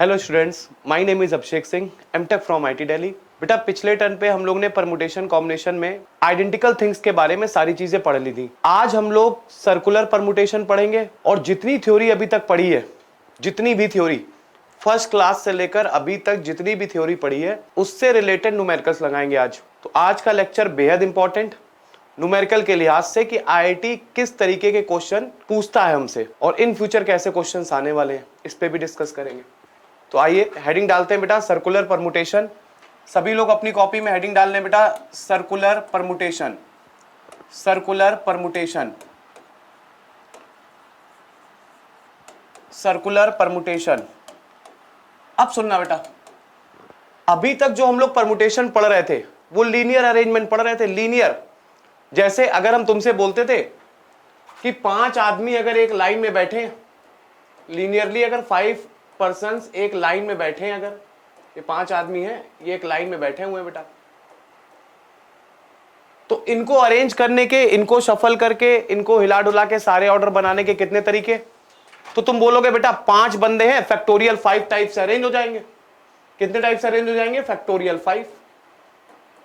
Hello students, my name is Abhishek Singh, MTech from IT Delhi. बेटा पिछले turn पे हम लोग ने परमुटेशन कॉम्बिनेशन में आइडेंटिकल थिंग्स के बारे में सारी चीजें पढ़ ली थी। आज हम लोग सर्कुलर परमुटेशन पढ़ेंगे और जितनी थ्योरी अभी तक पढ़ी है, जितनी भी थ्योरी फर्स्ट क्लास से लेकर अभी तक जितनी भी थ्योरी पढ़ी है उससे रिलेटेड न्यूमेरिकल्स लगाएंगे आज। तो आज का लेक्चर बेहद इंपॉर्टेंट न्यूमेरिकल के लिहाज से कि आईआईटी किस तरीके के क्वेश्चन पूछता है हमसे और इन फ्यूचर कैसे क्वेश्चंस आने वाले हैं इस पे भी डिस्कस करेंगे। तो आइए हेडिंग डालते हैं बेटा, सर्कुलर परमुटेशन। सभी लोग अपनी कॉपी में हेडिंग डाल लें बेटा, circular permutation. Circular permutation, circular permutation. अब सुनना बेटा, अभी तक जो हम लोग परमुटेशन पढ़ रहे थे वो लीनियर अरेंजमेंट पढ़ रहे थे। लीनियर, जैसे अगर हम तुमसे बोलते थे कि 5 आदमी अगर एक लाइन में बैठे, लीनियरली अगर 5 पर्सन्स एक लाइन में बैठे हैं, अगर ये 5 आदमी हैं, ये एक लाइन में बैठे हुए हैं बेटा, तो इनको अरेंज करने के, इनको शफल करके, इनको हिला डुला के सारे ऑर्डर बनाने के कितने तरीके? तो तुम बोलोगे बेटा 5 बंदे हैं, फैक्टोरियल 5 टाइप से अरेंज हो जाएंगे। कितने टाइप से अरेंज हो जाएंगे? Factorial 5।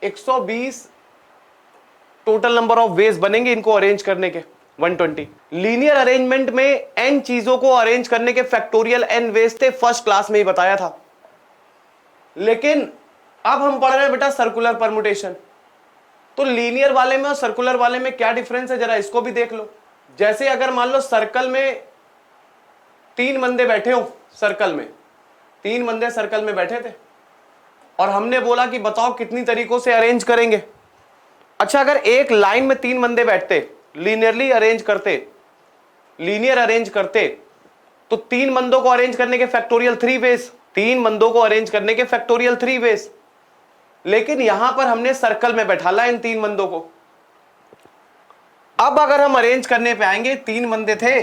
120 total number of ways बनेंगे इनको अरेंज करने के, 120। लीनियर अरेंजमेंट में n चीजों को अरेंज करने के फैक्टोरियल n वेज थे, फर्स्ट क्लास में ही बताया था। लेकिन अब हम पढ़ रहे हैं बेटा सर्कुलर परमुटेशन। तो लीनियर वाले में और सर्कुलर वाले में क्या डिफरेंस है, जरा इसको भी देख लो। जैसे अगर मान लो सर्कल में 3 बंदे बैठे हो, सर्कल में 3 बंदे सर्कल में बैठे थे और हमने बोला कि बताओ कितनी तरीकों से अरेंज करेंगे। अच्छा, अगर एक लाइन में 3 बंदे बैठते, लीनियरली अरेंज करते, लीनियर अरेंज करते, तो 3 बंदों को अरेंज करने के फैक्टोरियल 3 वेज, 3 बंदों को अरेंज करने के फैक्टोरियल 3 वेज। लेकिन यहां पर हमने सर्कल में बैठाला इन 3 बंदों को। अब अगर हम अरेंज करने पे आएंगे, 3 बंदे थे,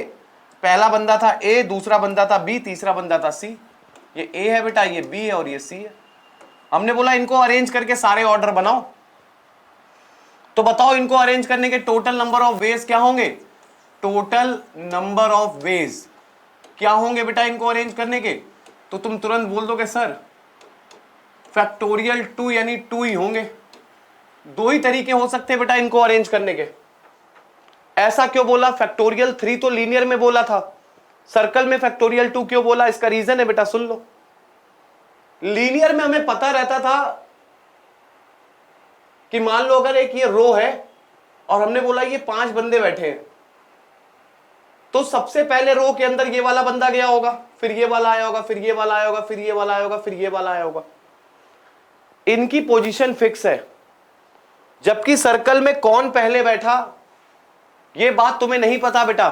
पहला बंदा था ए, दूसरा बंदा था बी, तीसरा बंदा था सी। ये ए है बेटा, ये बी है और ये सी है। हमने बोला इनको अरेंज करके सारे ऑर्डर बनाओ। तो बताओ इनको अरेंज करने के टोटल नंबर ऑफ वेज क्या होंगे? टोटल नंबर ऑफ वेज क्या होंगे बेटा इनको अरेंज करने के? तो तुम तुरंत बोल दोगे सर फैक्टोरियल 2 यानी 2 ही होंगे। 2 ही तरीके हो सकते हैं बेटा इनको अरेंज करने के। ऐसा क्यों बोला? फैक्टोरियल 3 तो लीनियर में बोला था, सर्कल में फैक्टोरियल 2 क्यों बोला? इसका रीजन है बेटा, सुन लो। लीनियर में हमें पता रहता था कि मान लो अगर एक ये रो है और हमने बोला ये 5 बंदे बैठे हैं, तो सबसे पहले रो के अंदर ये वाला बंदा गया होगा, फिर ये वाला आया होगा, फिर ये वाला आया होगा, फिर ये वाला आया होगा, फिर ये वाला आया होगा। इनकी पोजीशन फिक्स है। जबकि सर्कल में कौन पहले बैठा ये बात तुम्हें नहीं पता बेटा।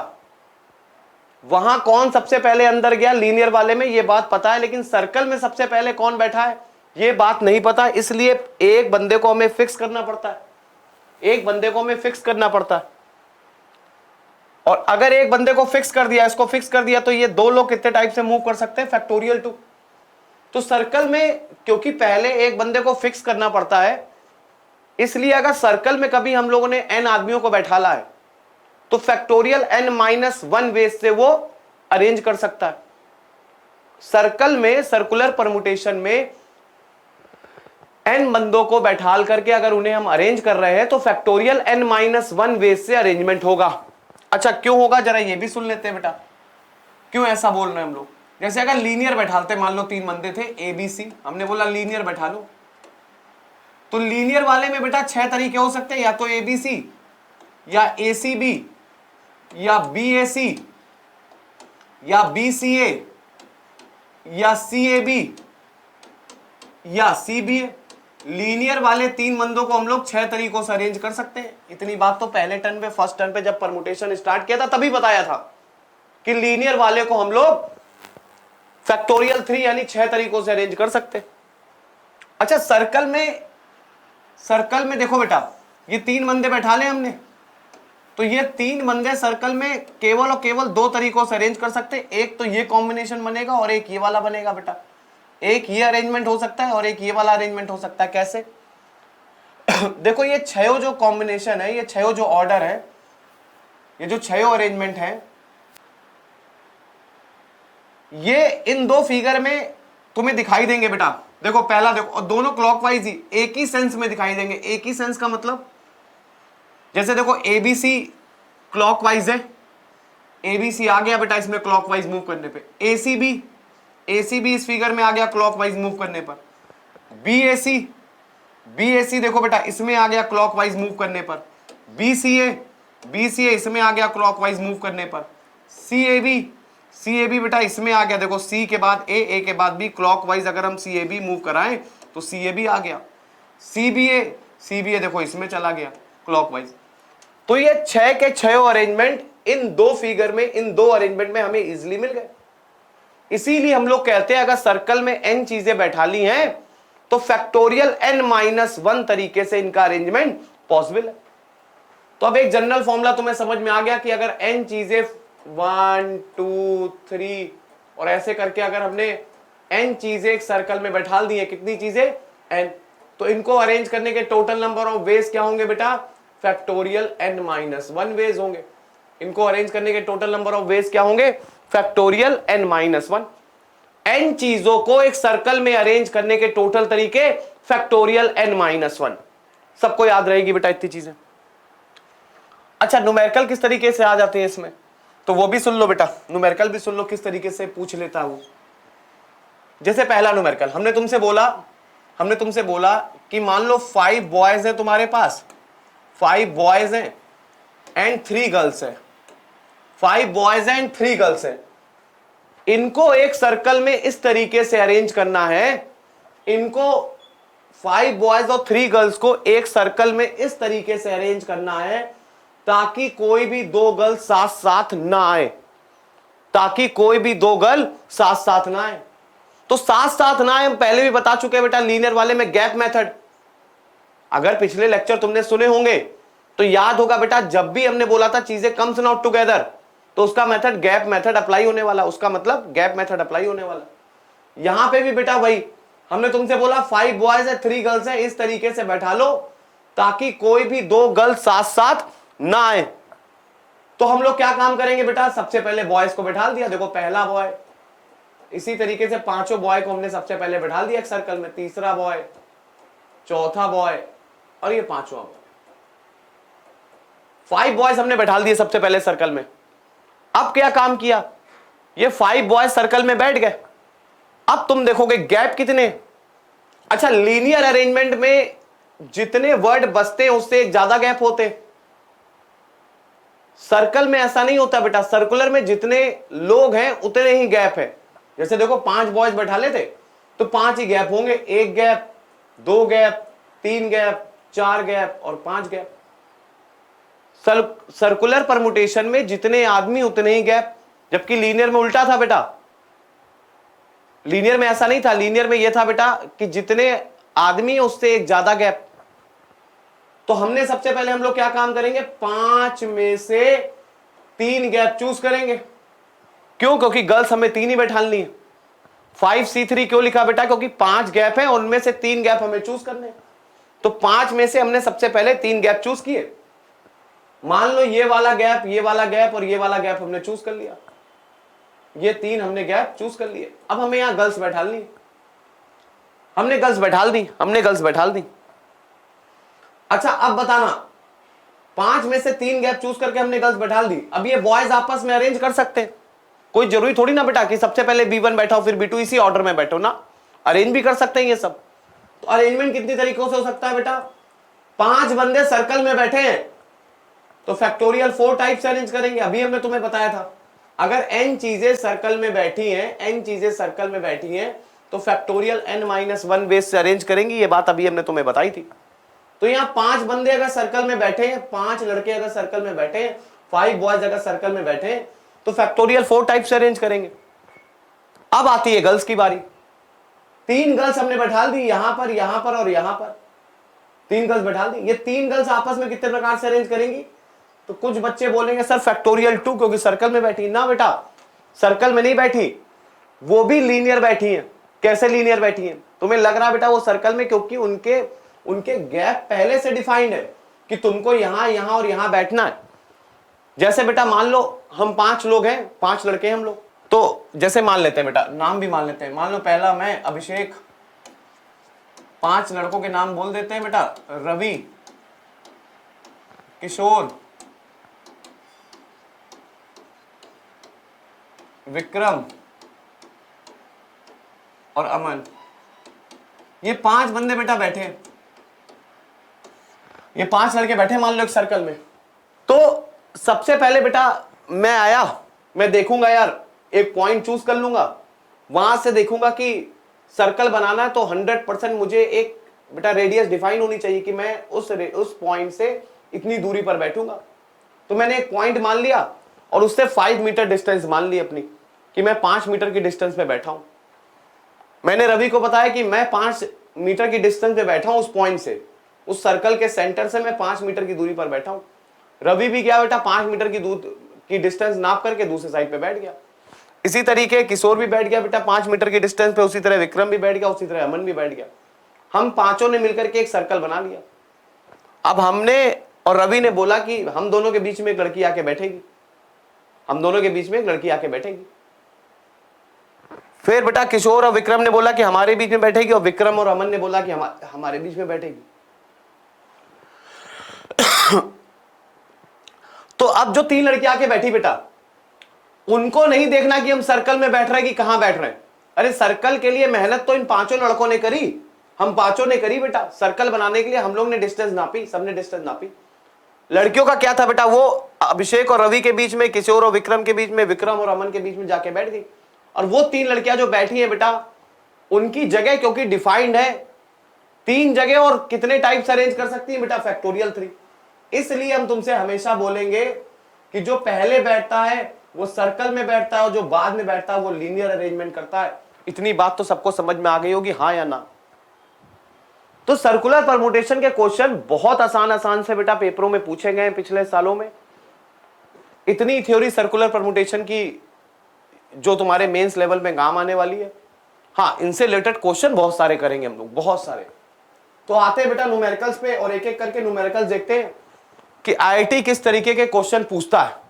वहां कौन सबसे पहले अंदर गया, लीनियर वाले में ये बात पता है, लेकिन सर्कल में सबसे पहले कौन बैठा है ये बात नहीं पता। इसलिए एक बंदे को हमें फिक्स करना पड़ता है, एक बंदे को हमें फिक्स करना पड़ता है। और अगर एक बंदे को फिक्स कर दिया, इसको फिक्स कर दिया, तो ये 2 लोग कितने टाइप से मूव कर सकते हैं? फैक्टोरियल 2। तो सर्कल में क्योंकि पहले एक बंदे को फिक्स करना पड़ता है, इसलिए अगर सर्कल में कभी हम लोगों ने n आदमियों को बैठाला है तो फैक्टोरियल n-1 वेज से वो अरेंज कर सकता है। सर्कल में, सर्कुलर परमुटेशन में n बंदों को बैठाल करके अगर उन्हें हम अरेंज कर रहे हैं तो फैक्टोरियल n-1 वेज से अरेंजमेंट होगा। अच्छा, क्यों होगा जरा ये भी सुन लेते हैं बेटा, क्यों ऐसा बोल रहे हैं हम लोग। जैसे अगर लीनियर बैठालते, मान लो 3 बंदे थे ए बी सी, हमने बोला लीनियर बैठा लो, तो लीनियर वाले में बेटा 6 तरीके हो सकते हैं, या तो ए बी सी, या ए सी बी, या बी ए सी, या बी सी ए, या सी ए बी, या सी बी ए। लीनियर वाले 3 बंदों को हम लोग 6 तरीकों से अरेंज कर सकते हैं। इतनी बात तो पहले टर्न पे, फर्स्ट टर्न पे जब परमुटेशन स्टार्ट किया था तभी बताया था कि लीनियर वाले को हम लोग फैक्टोरियल 3 यानी 6 तरीकों से अरेंज कर सकते हैं। अच्छा, सर्कल में देखो बेटा, ये 3 बंदे बैठा ले हमने, तो ये 3 बंदे सर्कल में केवल और केवल 2 तरीकों से अरेंज कर सकते हैं। एक तो ये कॉम्बिनेशन बनेगा और एक ये वाला बनेगा बेटा। एक ये अरेंजमेंट हो सकता है और एक ये वाला अरेंजमेंट हो सकता है। कैसे? देखो, ये 6 जो कॉम्बिनेशन है, ये 6 जो ऑर्डर है, ये जो 6 अरेंजमेंट है, ये इन 2 फिगर में तुम्हें दिखाई देंगे बेटा, देखो पहला देखो, और दोनों क्लॉकवाइज ही एक ही सेंस में दिखाई देंगे। एक ही सेंस का मतलब जैसे देखो एबीसी क्लॉकवाइज है, एबीसी आ गया बेटा इसमें क्लॉकवाइज मूव करने पे, एसीबी, एसीबी इस फिगर में आ गया क्लॉकवाइज मूव करने पर, बीएसी, बीएसी देखो बेटा इसमें आ गया क्लॉकवाइज मूव करने पर, बीसीए, बीसीए इसमें आ गया क्लॉकवाइज मूव करने पर, सीएबी, सीएबी बेटा इसमें आ गया, देखो सी के बाद ए के बाद बी, क्लॉकवाइज अगर हम सीएबी मूव कराएं तो सीएबी आ गया, सीबीए, सीबीए देखो इसमें चला गया क्लॉकवाइज। तो ये 6 के 6 अरेंजमेंट इन दो फिगर में, इन दो अरेंजमेंट में हमें इजीली मिल गए। इसीलिए हम लोग कहते हैं अगर सर्कल में n चीजें बैठा ली हैं तो फैक्टोरियल n-1 तरीके से इनका अरेंजमेंट पॉसिबल है। तो अब एक जनरल फॉर्मूला तुम्हें समझ में आ गया कि अगर n चीजें 1 2 3 और ऐसे करके अगर हमने n चीजें एक सर्कल में बैठा दी है, कितनी चीजें n, तो इनको अरेंज करने के टोटल नंबर ऑफ वेज क्या होंगे बेटा, फैक्टोरियल n-1 वेज होंगे। इनको अरेंज करने के टोटल नंबर ऑफ वेज क्या होंगे, फैक्टोरियल n-1। n चीजों को एक सर्कल में अरेंज करने के टोटल तरीके फैक्टोरियल n-1। सबको याद रहेगी बेटा इतनी चीजें। अच्छा न्यूमेरिकल किस तरीके से आ जाते हैं इसमें, तो वो भी सुन लो बेटा, न्यूमेरिकल भी सुन लो किस तरीके से पूछ लेता है वो। जैसे पहला न्यूमेरिकल हमने तुमसे बोला कि मान लो 5 बॉयज हैं तुम्हारे पास, 5 बॉयज हैं एंड 3 गर्ल्स हैं, 5 बॉयज एंड 3 गर्ल्स हैं। इनको एक सर्कल में इस तरीके से अरेंज करना है, इनको 5 बॉयज और 3 गर्ल्स को एक सर्कल में इस तरीके से अरेंज करना है ताकि कोई भी 2 गर्ल साथ साथ ना आए, ताकि कोई भी 2 गर्ल साथ साथ ना आए। तो साथ साथ ना आए हम पहले भी बता चुके हैं बेटा लीनियर वाले में गैप मेथड। अगर पिछले लेक्चर तुमने सुने होंगे तो याद होगा बेटा जब भी हमने बोला था चीजें कम्स नॉट टुगेदर तो उसका मेथड गैप मेथड अप्लाई होने वाला, उसका मतलब गैप मेथड अप्लाई होने वाला। यहां पे भी बेटा वही हमने तुमसे बोला 5 बॉयज है 3 गर्ल्स है, इस तरीके से बैठा लो ताकि कोई भी 2 गर्ल साथ साथ ना आए। तो हम लोग क्या काम करेंगे बेटा, सबसे पहले बॉयज को बैठा दिया, देखो पहला बॉय, इसी तरीके से 5 बॉय को हमने सबसे पहले बैठा दिया एक सर्कल में, तीसरा बॉय, चौथा बॉय और ये 5वां बॉय। 5 बॉयज हमने बैठा दिए सबसे पहले सर्कल में। अब क्या काम किया, ये 5 बॉयज सर्कल में बैठ गए। अब तुम देखोगे गैप कितने, अच्छा लीनियर अरेंजमेंट में जितने वर्ड बचते हैं उससे एक ज्यादा गैप होते, सर्कल में ऐसा नहीं होता बेटा, सर्कुलर में जितने लोग हैं उतने ही गैप है। जैसे देखो 5 बॉयज बैठा लेते तो 5 ही गैप होंगे, 1 गैप, 2 गैप, 3 गैप, 4 गैप और 5 गैप। सर्कुलर परमुटेशन में जितने आदमी उतने ही गैप, जबकि लीनियर में उल्टा था बेटा, लीनियर में ऐसा नहीं था, लीनियर में यह था बेटा कि जितने आदमी उससे एक ज्यादा गैप। तो हमने सबसे पहले हम लोग क्या काम करेंगे, 5 में से 3 गैप चूज करेंगे। क्यों, क्योंकि गर्ल्स हमें 3 ही बैठानी है। 5C3 क्यों लिखा बेटा, क्योंकि 5 गैप है, उनमें से 3 गैप हमें चूज करने हैं। तो 5 में से हमने सबसे पहले 3 गैप चूज किए। मान लो ये वाला गैप, ये वाला गैप और ये वाला गैप हमने चूज कर लिया, ये 3 हमने गैप चूज कर लिए। अब हमें यहां गर्ल्स बैठा ली, हमने गर्ल्स बैठा दी। अच्छा अब बताना, 5 में से 3 गैप चूज करके हमने गर्ल्स बैठा दी। अब ये बॉयज आपस में अरेंज कर सकते हैं, कोई जरूरी थोड़ी ना बेटा कि सबसे पहले B1 बैठाओ फिर B2, इसी ऑर्डर में बैठो ना, अरेंज भी कर सकते हैं ये सब। तो अरेंजमेंट कितनी तरीकों से हो सकता है बेटा, 5 बंदे सर्कल में बैठे हैं तो फैक्टोरियल 4 टाइप से अरेंज करेंगे। अभी हमने तुम्हें बताया था अगर n चीजें सर्कल में बैठी हैं, तो फैक्टोरियल n-1 बेस से अरेंज करेंगी, ये बात अभी हमने तुम्हें बताई थी। तो यहां 5 बंदे अगर सर्कल में बैठे हैं, 5 लड़के अगर सर्कल में बैठे हैं, 5 बॉयज अगर सर्कल में बैठे हैं तो फैक्टोरियल 4 टाइप से अरेंज करेंगे। अब आती है गर्ल्स की बारी। 3 गर्ल्स हमने बैठा दी, यहां पर और यहां पर 3 गर्ल्स बैठा दी। ये 3 गर्ल्स आपस में कितने प्रकार से अरेंज करेंगी, तो कुछ बच्चे बोलेंगे सर फैक्टोरियल 2 क्योंकि सर्कल में बैठी। ना बेटा, सर्कल में नहीं बैठी, वो भी लीनियर बैठी है। कैसे लीनियर बैठी है, तुम्हें लग रहा बेटा वो सर्कल में, क्योंकि उनके गैप पहले से डिफाइंड है कि तुमको यहां और यहां बैठना है। जैसे बेटा मान लो हम 5 लोग हैं, 5 लड़के हैं हम लोग, तो जैसे मान लेते हैं बेटा, नाम भी मान लेते हैं, मान लो पहला मैं अभिषेक, 5 लड़कों के नाम बोल देते हैं बेटा, रवि, किशोर, विक्रम और अमन। ये 5 बंदे बेटा बैठे हैं, ये 5 लड़के बैठे मान लो एक सर्कल में। तो सबसे पहले बेटा मैं आया, मैं देखूंगा यार, एक पॉइंट चूज कर लूंगा, वहां से देखूंगा कि सर्कल बनाना है तो 100% मुझे एक बेटा रेडियस डिफाइन होनी चाहिए कि मैं उस पॉइंट से इतनी दूरी पर बैठूंगा। तो मैंने एक पॉइंट मान लिया और उससे 5 मीटर डिस्टेंस मान ली अपनी, कि मैं 5 मीटर की डिस्टेंस पे बैठा हूं। मैंने रवि को बताया कि मैं 5 मीटर की डिस्टेंस पे बैठा हूं उस पॉइंट से, उस सर्कल के सेंटर से मैं 5 मीटर की दूरी पर बैठा हूं। रवि भी गया बेटा 5 मीटर की डिस्टेंस नाप करके दूसरे साइड पे बैठ गया। इसी तरीके किशोर भी बैठ गया बेटा 5 मीटर की डिस्टेंस पे, उसी तरह विक्रम भी बैठ गया, उसी तरह अमन भी बैठ गया। हम पांचों ने मिलकर के एक सर्कल बना लिया। अब हमने और रवि ने बोला कि हम दोनों के बीच में एक लड़की आके बैठेगी, हम दोनों के बीच में एक लड़की आके बैठेगी। फिर बेटा किशोर और विक्रम ने बोला कि हमारे बीच में बैठेगी, और विक्रम और अमन ने बोला कि हमारे बीच में बैठेगी। तो अब जो 3 लड़की आके बैठी बेटा, उनको नहीं देखना कि हम सर्कल में बैठ रहे हैं कि कहां बैठ रहे हैं। अरे सर्कल के लिए मेहनत तो इन 5 लड़कों ने करी, हम 5 ने करी बेटा। सर्कल बनाने के लिए हम लोग ने डिस्टेंस नापी, सबने डिस्टेंस नापी। लड़कियों का क्या था बेटा, वो अभिषेक और रवि के बीच में, किशोर और विक्रम के बीच में, विक्रम और अमन के बीच में जाके बैठ गई। और वो 3 लड़कियां जो बैठी है बेटा, उनकी जगह क्योंकि डिफाइंड है, 3 जगह और कितने टाइप्स अरेंज कर सकती है बेटा, फैक्टोरियल 3। इसलिए हम तुमसे हमेशा बोलेंगे कि जो पहले बैठता है वो सर्कल में बैठता है, और जो बाद में बैठता है वो लीनियर अरेंजमेंट करता है। इतनी बात तो सबको समझ में आ गई होगी, हाँ या ना। तो सर्कुलर परमुटेशन के क्वेश्चन बहुत आसान से बेटा पेपरों में पूछे गए पिछले सालों में। इतनी थ्योरी सर्कुलर परमुटेशन की जो तुम्हारे मेंस लेवल में काम आने वाली है। हाँ, इनसे रिलेटेड क्वेश्चन बहुत सारे करेंगे हम लोग, बहुत सारे। तो आते हैं बेटा न्यूमेरिकल्स पे, और एक एक करके न्यूमेरिकल्स देखते हैं कि आईआईटी किस तरीके के क्वेश्चन पूछता है।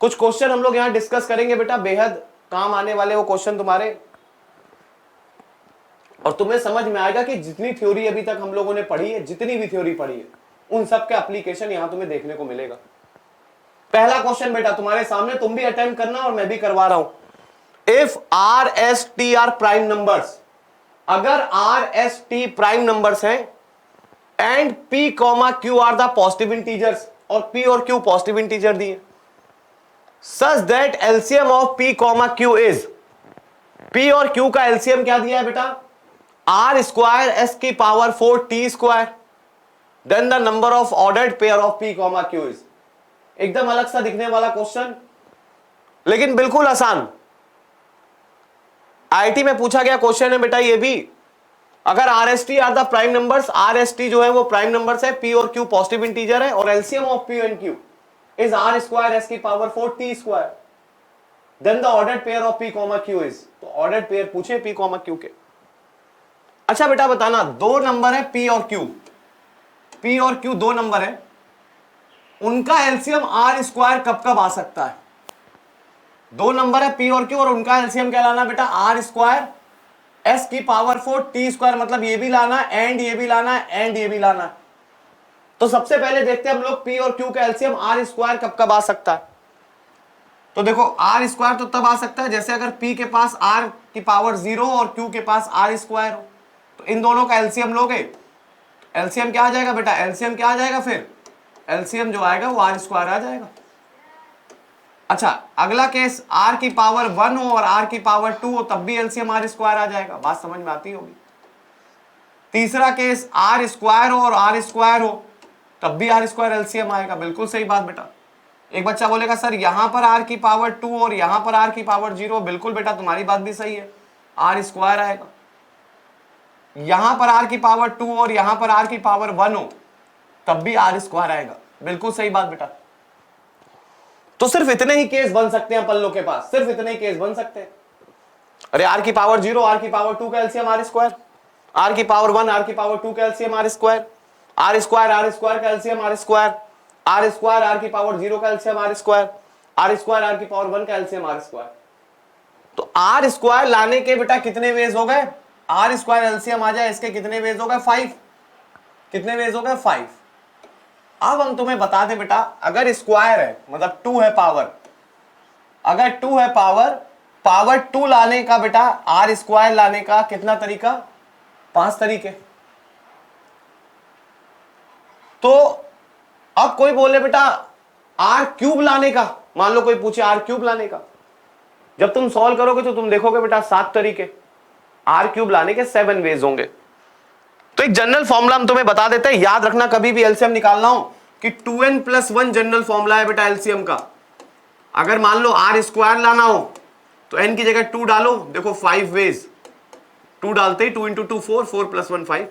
कुछ क्वेश्चन हम लोग यहां डिस्कस करेंगे बेटा, बेहद काम आने वाले वो क्वेश्चन तुम्हारे, और तुम्हें समझ में आएगा कि जितनी थ्योरी अभी तक हम लोगों ने पढ़ी है, जितनी भी थ्योरी पढ़ी है, उन सब के एप्लीकेशन यहां तुम्हें देखने को मिलेगा। पहला क्वेश्चन बेटा तुम्हारे सामने, तुम भी अटेम्प्ट करना और मैं भी करवा रहा हूं। If R S T are prime numbers, अगर R S T prime numbers हैं and P comma Q are the positive integers, और पी और क्यू पॉजिटिव इंटीजर दिए, such that LCM of P comma Q is, P और Q का LCM क्या दिया है बेटा, आर स्क्वायर एस की power 4 T square, then the number of ordered pair of P comma Q is. एकदम अलग सा दिखने वाला क्वेश्चन, लेकिन बिल्कुल आसान। आईआईटी में पूछा गया क्वेश्चन है बेटा ये भी। अगर R S T are the prime numbers, R S T जो है वो प्राइम नंबर्स है, पी और क्यू पॉजिटिव इंटीजर है, और LCM of P and Q is R square S की power 4 T square, then the ordered pair of P comma Q is. तो ordered pair पूछे पी कॉमा क्यू के। अच्छा बेटा बताना, 2 नंबर है पी और क्यू, पी और क्यू 2 नंबर है, उनका एलसीएम आर स्क्वायर कब कब आ सकता है। 2 नंबर है पी और क्यू, और उनका एलसीएम क्या लाना बेटा, आर स्क्वायर एस की पावर 4 टी स्क्वायर, मतलब ये भी लाना एंड ये भी लाना एंड ये भी लाना। तो सबसे पहले देखते हैं हम लोग पी और क्यू का एलसीएम आर स्क्वायर कब कब आ सकता है। तो देखो आर स्क्वायर तो तब आ सकता है जैसे अगर पी के पास आर की पावर 0 और क्यू के पास आर स्क्वायर हो, तो इन दोनों का एलसीएम लोगे, एलसीएम क्या आ जाएगा बेटा, एलसीएम क्या आ जाएगा, फिर एलसीएम जो आएगा वो आर स्क्वायर आ जाएगा। अच्छा अगला केस आर की पावर 1 हो और आर की पावर 2 हो, तब भी एलसीएम आर स्क्वायर आ जाएगा, बात समझ में आती होगी। तीसरा केस आर स्क्वायर हो और आर स्क्वायर हो, तब भी आर स्क्वायर एलसीएम आएगा, बिल्कुल सही बात बेटा। एक बच्चा बोलेगा सर यहां पर आर की पावर 2 और यहां पर आर की पावर 0, बिल्कुल बेटा तुम्हारी बात भी सही है, आर स्क्वायर आएगा। यहां पर आर की पावर 2 और यहां पर आर की पावर 1 हो, तब भी आर स्क्वायर आएगा, बिल्कुल सही बात बेटा। तो सिर्फ इतने ही केस बन सकते हैं पल्लों के पास, सिर्फ इतने ही केस बन सकते हैं। अरे आर की पावर 0 आर की पावर 2 का एलसीएम आर स्क्वायर, आर की पावर 1 आर की पावर 2 का LCM r square, r square का एलसीएम आर स्क्वायर, आर की पावर 0 का एलसीएम आर स्क्वायर, आर की पावर 1 का एलसीएम आर स्क्वायर। तो आर स्क्वायर लाने के बेटा कितने वेज हो गए, आर स्क्वायर एलसीएम आ जाए इसके कितने वेज हो गए 5, कितने वेज हो गए 5। अब हम तुम्हें बता दें बेटा, अगर स्क्वायर है मतलब 2 है पावर, अगर 2 है पावर 2 लाने का बेटा, आर स्क्वायर लाने का कितना तरीका, 5 तरीके। तो अब कोई बोले बेटा आर क्यूब लाने का, मान लो कोई पूछे आर क्यूब लाने का, जब तुम सॉल्व करोगे तो तुम देखोगे बेटा 7 तरीके, आर क्यूब लाने के 7 वेज होंगे। तो एक जनरल फॉर्मूला हम तुम्हें बता देते हैं, याद रखना कभी भी एलसीएम निकालना हो कि 2n+1 जनरल फॉर्मूला है बेटा एलसीएम का। अगर मान लो आर स्क्वायर लाना हो तो n की जगह 2 डालो, देखो 5 वेज, 2 डालते ही 2 × 2 4, 4 + 1 5।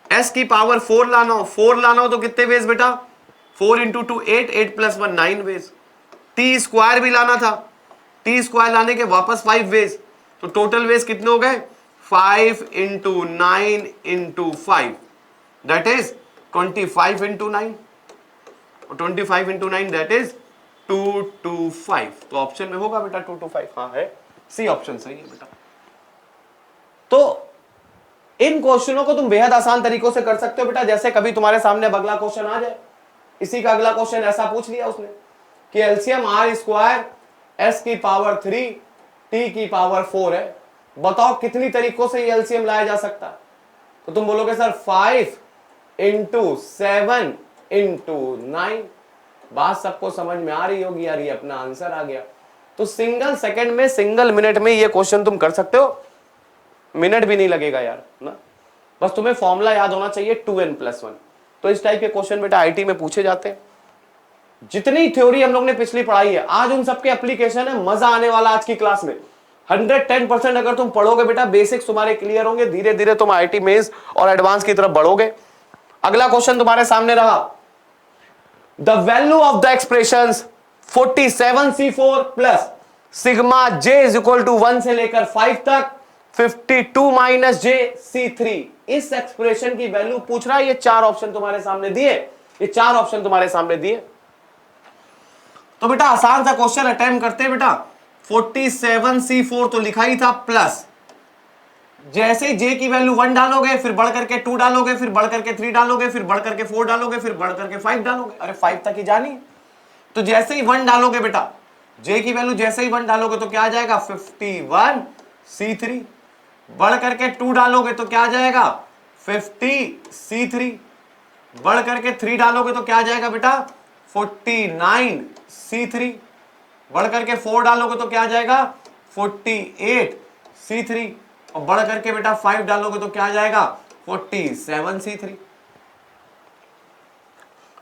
s की पावर 4 लाना हो, 4 लाना हो तो कितने वेज बेटा, 4 × 2 8, 8 + 1 9 वेज। टी स्क्वायर भी लाना था, टी स्क्वायर लाने के वापस 5 वेज, तो टोटल वेज कितने हो गए 5 × 9 × 5, दैट इज 25 × 9, और 25 × 9 दैट इज 2 to 5। तो ऑप्शन में होगा बेटा 2 to 5, हाँ है, सी ऑप्शन सही है बेटा। तो इन क्वेश्चनों को तुम बेहद आसान तरीकों से कर सकते हो बेटा। जैसे कभी तुम्हारे सामने अब अगला क्वेश्चन आ जाए, इसी का अगला क्वेश्चन ऐसा पूछ लिया उसने कि एलसीएम आर स्क्वायर एस की पावर 3 टी की पावर 4 है, बताओ कितनी तरीकों से ये एलसीएम लाया जा सकता है। तो तुम बोलोगे सर 5 × 7 × 9। बात सबको समझ में आ रही होगी यार, ये अपना आंसर आ गया। तो सिंगल सेकंड में, सिंगल मिनट में ये क्वेश्चन तुम कर सकते हो, मिनट भी नहीं लगेगा यार ना। बस तुम्हें फॉर्मूला याद होना चाहिए 2n+1। तो इस टाइप के क्वेश्चन बेटा आईटी में पूछे जाते हैं। जितनी थ्योरी हम लोग ने पिछली पढ़ाई है, आज उन सबके एप्लीकेशन है, मजा आने वाला आज की क्लास में। 110% अगर तुम पढ़ोगे बेटा, बेसिक्स तुम्हारे क्लियर होंगे, धीरे धीरे तुम आईटी मेंस और एडवांस की तरफ बढ़ोगे। अगला क्वेश्चन तुम्हारे सामने रहा, the value of the expressions 47c4 plus sigma j = 1 से लेकर 5 तक 52 - jc3, इस एक्सप्रेशन की वैल्यू पूछ रहा है। ये 4 ऑप्शन तुम्हारे सामने दिए, ये 4 ऑप्शन तुम्हारे सामने दिए। तो बेटा आसान सा क्वेश्चन अटेम्प्ट करते हैं बेटा। 47c4 तो लिखा ही था, प्लस जैसे ही j की वैल्यू 1 डालोगे, फिर बढ़ करके 2 डालोगे, फिर बढ़ करके 3 डालोगे, फिर बढ़ करके 4 डालोगे, फिर बढ़ करके 5 डालोगे। अरे 5 तक ही जानी। तो जैसे ही 1 डालोगे बेटा, j की वैल्यू जैसे ही 1 डालोगे तो क्या आ जाएगा 51c3। बढ़ करके 2 डालोगे तो क्या आ जाएगा 50c3। बढ़ करके 3 डालोगे तो क्या आ जाएगा बेटा 49c3। बढ़ करके 4 डालोगे तो क्या आ जाएगा 48c3। और बढ़ करके बेटा 5 डालोगे तो क्या आ जाएगा 47c3।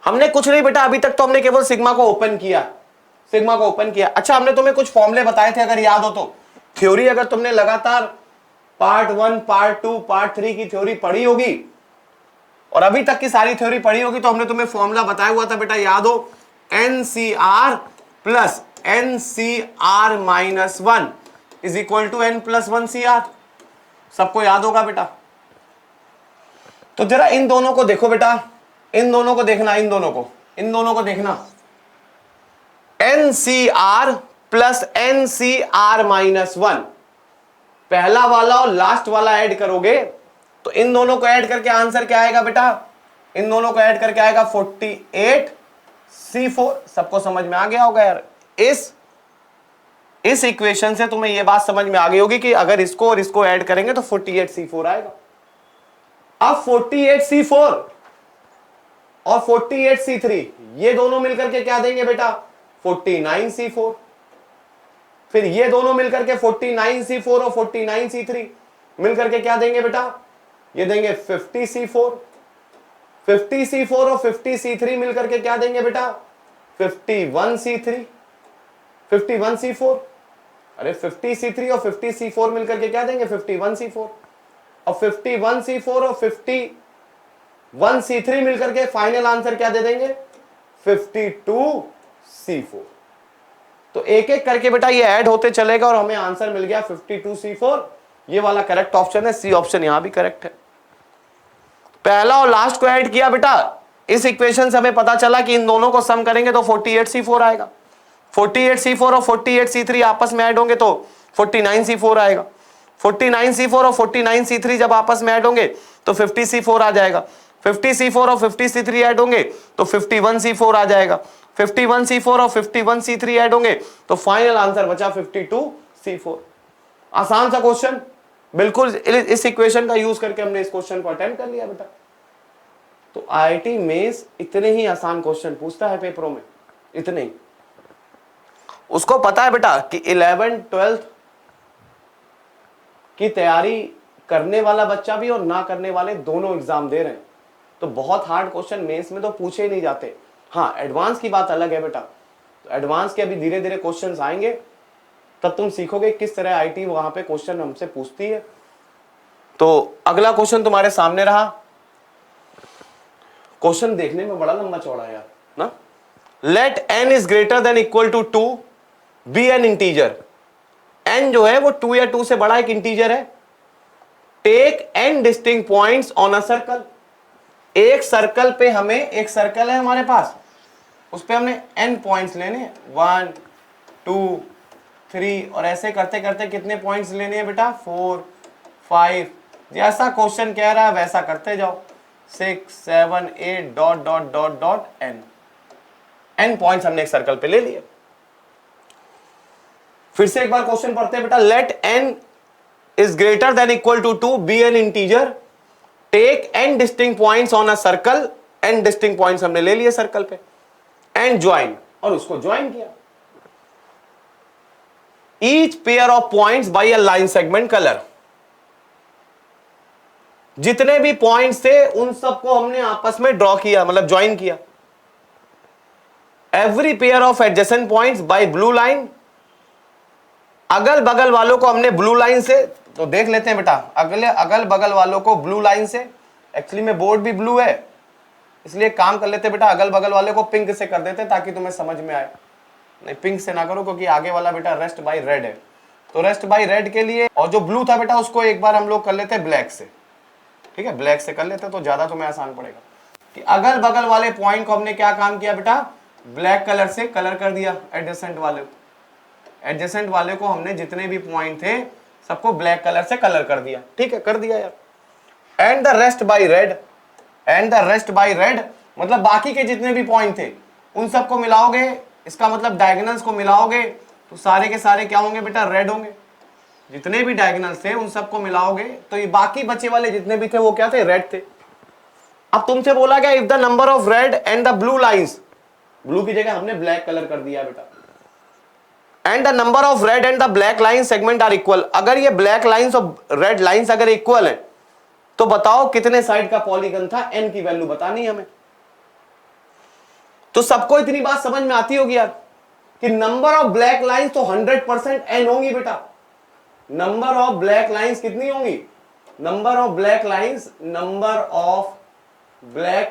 हमने कुछ नहीं बेटा, अभी तक तो हमने केवल सिग्मा को ओपन किया, सिग्मा को ओपन किया। अच्छा, हमने तुम्हें कुछ फॉर्मूले बताए थे, अगर याद हो तो। थ्योरी अगर तुमने लगातार पार्ट 1, पार्ट 2, पार्ट 3 की थ्योरी पढ़ी होगी और अभी तक की सारी थ्योरी पढ़ी होगी, तो हमने तुम्हें फॉर्मूला बताया हुआ था बेटा, याद हो, NCR plus NCR - 1 is equal to n+1 CR। सबको याद होगा बेटा। तो जरा इन दोनों को देखो बेटा, इन दोनों को देखना, इन दोनों को देखना। NCR प्लस NCR - 1, पहला वाला और लास्ट वाला ऐड करोगे तो इन दोनों को ऐड करके आंसर क्या आएगा बेटा, इन दोनों को ऐड करके आएगा 48c4। सबको समझ में आ गया होगा यार। इस इक्वेशन से तुम्हें यह बात समझ में आ गई होगी कि अगर इसको और इसको ऐड करेंगे तो 48c4 आएगा। अब 48c4 और 48c3 ये दोनों मिलकर के क्या देंगे बेटा 49c4। फिर ये दोनों मिलकर के 49c4 और 49c3 मिलकर के क्या देंगे बेटा, ये देंगे 50c4। 50c4 और 50c3 मिलकर के क्या देंगे बेटा 51c3, 51c4। अरे 50c3 और 50c4 मिलकर के क्या देंगे 51c4, और 51c4 और 51c3 मिलकर के फाइनल आंसर क्या दे देंगे 52c4। तो एक एक करके बेटा ये ऐड होते चलेगा और हमें आंसर मिल गया 52c4। ये वाला करेक्ट ऑप्शन है, सी ऑप्शन यहां भी करेक्ट है। पहला और लास्ट को ऐड किया बेटा, इस इक्वेशन से हमें पता चला कि इन दोनों को सम करेंगे तो 48c4 आएगा। 48c4 और 48c3 आपस में ऐड होंगे तो 49C4 आएगा। 49C4 और 49C3 जब आपस में ऐड होंगे तो 50C4 आ जाएगा। 50C4 और 50C3 ऐड होंगे तो 51C4 आ जाएगा। 51C4 और 51C3 ऐड होंगे तो फाइनल आंसर बचा 52C4। आसान सा क्वेश्चन, बिल्कुल इस इक्वेशन का यूज करके हमने इस क्वेश्चन को अटेम्प्ट कर लिया बेटा। तो आईआईटी मेंस इतने ही आसान क्वेश्चन पूछता है पेपरों में, इतने ही। उसको पता है बेटा कि 11th 12th की तैयारी करने वाला बच्चा भी और ना करने वाले दोनों एग्जाम दे रहे हैं, तो बहुत हार्ड क्वेश्चन मेंस में तो पूछे ही नहीं जाते। हाँ, एडवांस की बात अलग है बेटा। तो एडवांस के अभी धीरे धीरे क्वेश्चंस आएंगे, तब तुम सीखोगे किस तरह आईटी वहां पे क्वेश्चन हमसे पूछती है। तो अगला क्वेश्चन तुम्हारे सामने रहा। क्वेश्चन देखने में बड़ा लंबा चौड़ा है यार ना। Let n is greater than equal to 2 be an integer. n जो है वो 2 या 2 से बड़ा एक इंटीजर है। Take n distinct points on a circle. एक सर्कल पे हमें, एक सर्कल है हमारे पास, उस पे हमने n पॉइंट्स लेने, 1 2 3 और ऐसे करते करते कितने पॉइंट्स लेने हैं बेटा, 4 5। जैसा क्वेश्चन कह रहा है वैसा करते जाओ, 6 7 8 dot dot dot dot n points हमने एक सर्कल पे ले लिए। फिर से एक बार क्वेश्चन पढ़ते हैं बेटा। Let n is greater than equal to 2 be an integer, take n distinct points on a circle. n distinct points हमने ले लिए सर्कल पे, एंड ज्वाइन, और उसको ज्वाइन किया। Each pair of points by a line segment colour. जितने भी points थे उन सबको हमने आपस में ड्रॉ किया, मतलब ज्वाइन किया। Every pair of adjacent points by blue line. अगल बगल वालों को हमने ब्लू लाइन से, तो देख लेते हैं बेटा, अगल बगल वालों को ब्लू लाइन से। एक्चुअली में बोर्ड भी ब्लू है, इसलिए काम कर लेते बेटा, अगल बगल वाले को पिंक से कर देते ताकि तुम्हें समझ में आए। नहीं, पिंक से ना करो क्योंकि आगे वाला बेटा रेस्ट बाय रेड है। तो रेस्ट बाय रेड के लिए, और जो ब्लू था बेटा उसको एक बार हम लोग कर लेते ब्लैक से। ठीक है, ब्लैक से कर लेते तो ज्यादा तुम्हें आसान पड़ेगा। कि अगल बगल वाले पॉइंट को हमने क्या काम किया बेटा, ब्लैक कलर से कलर कर दिया। एडजेसेंट वाले को हमने जितने भी पॉइंट थे सबको ब्लैक कलर से कलर कर दिया। ठीक है, कर दिया यार। And the rest by red, and the rest by red मतलब बाकी के जितने भी पॉइंट थे उन सबको मिलाओगे, इसका मतलब डायगोनल्स को मिलाओगे तो सारे के सारे क्या होंगे बेटा, रेड होंगे। जितने भी डायगोनल्स थे उन सबको मिलाओगे तो ये बाकी बचे वाले जितने भी थे वो क्या थे, रेड थे। अब तुमसे बोला गया if the number of red and the blue lines, blue की जगह हमने ब्लैक कलर कर दिया बेटा, and the number of red and the black line segment are equal. अगर ये ब्लैक लाइंस और रेड लाइंस अगर इक्वल है तो बताओ कितने साइड का पॉलीगन था, n की वैल्यू बतानी है हमें। तो सबको इतनी बात समझ में आती होगी यार कि नंबर ऑफ ब्लैक लाइंस तो 100% n होंगी बेटा। नंबर ऑफ ब्लैक लाइंस कितनी होंगी, नंबर ऑफ ब्लैक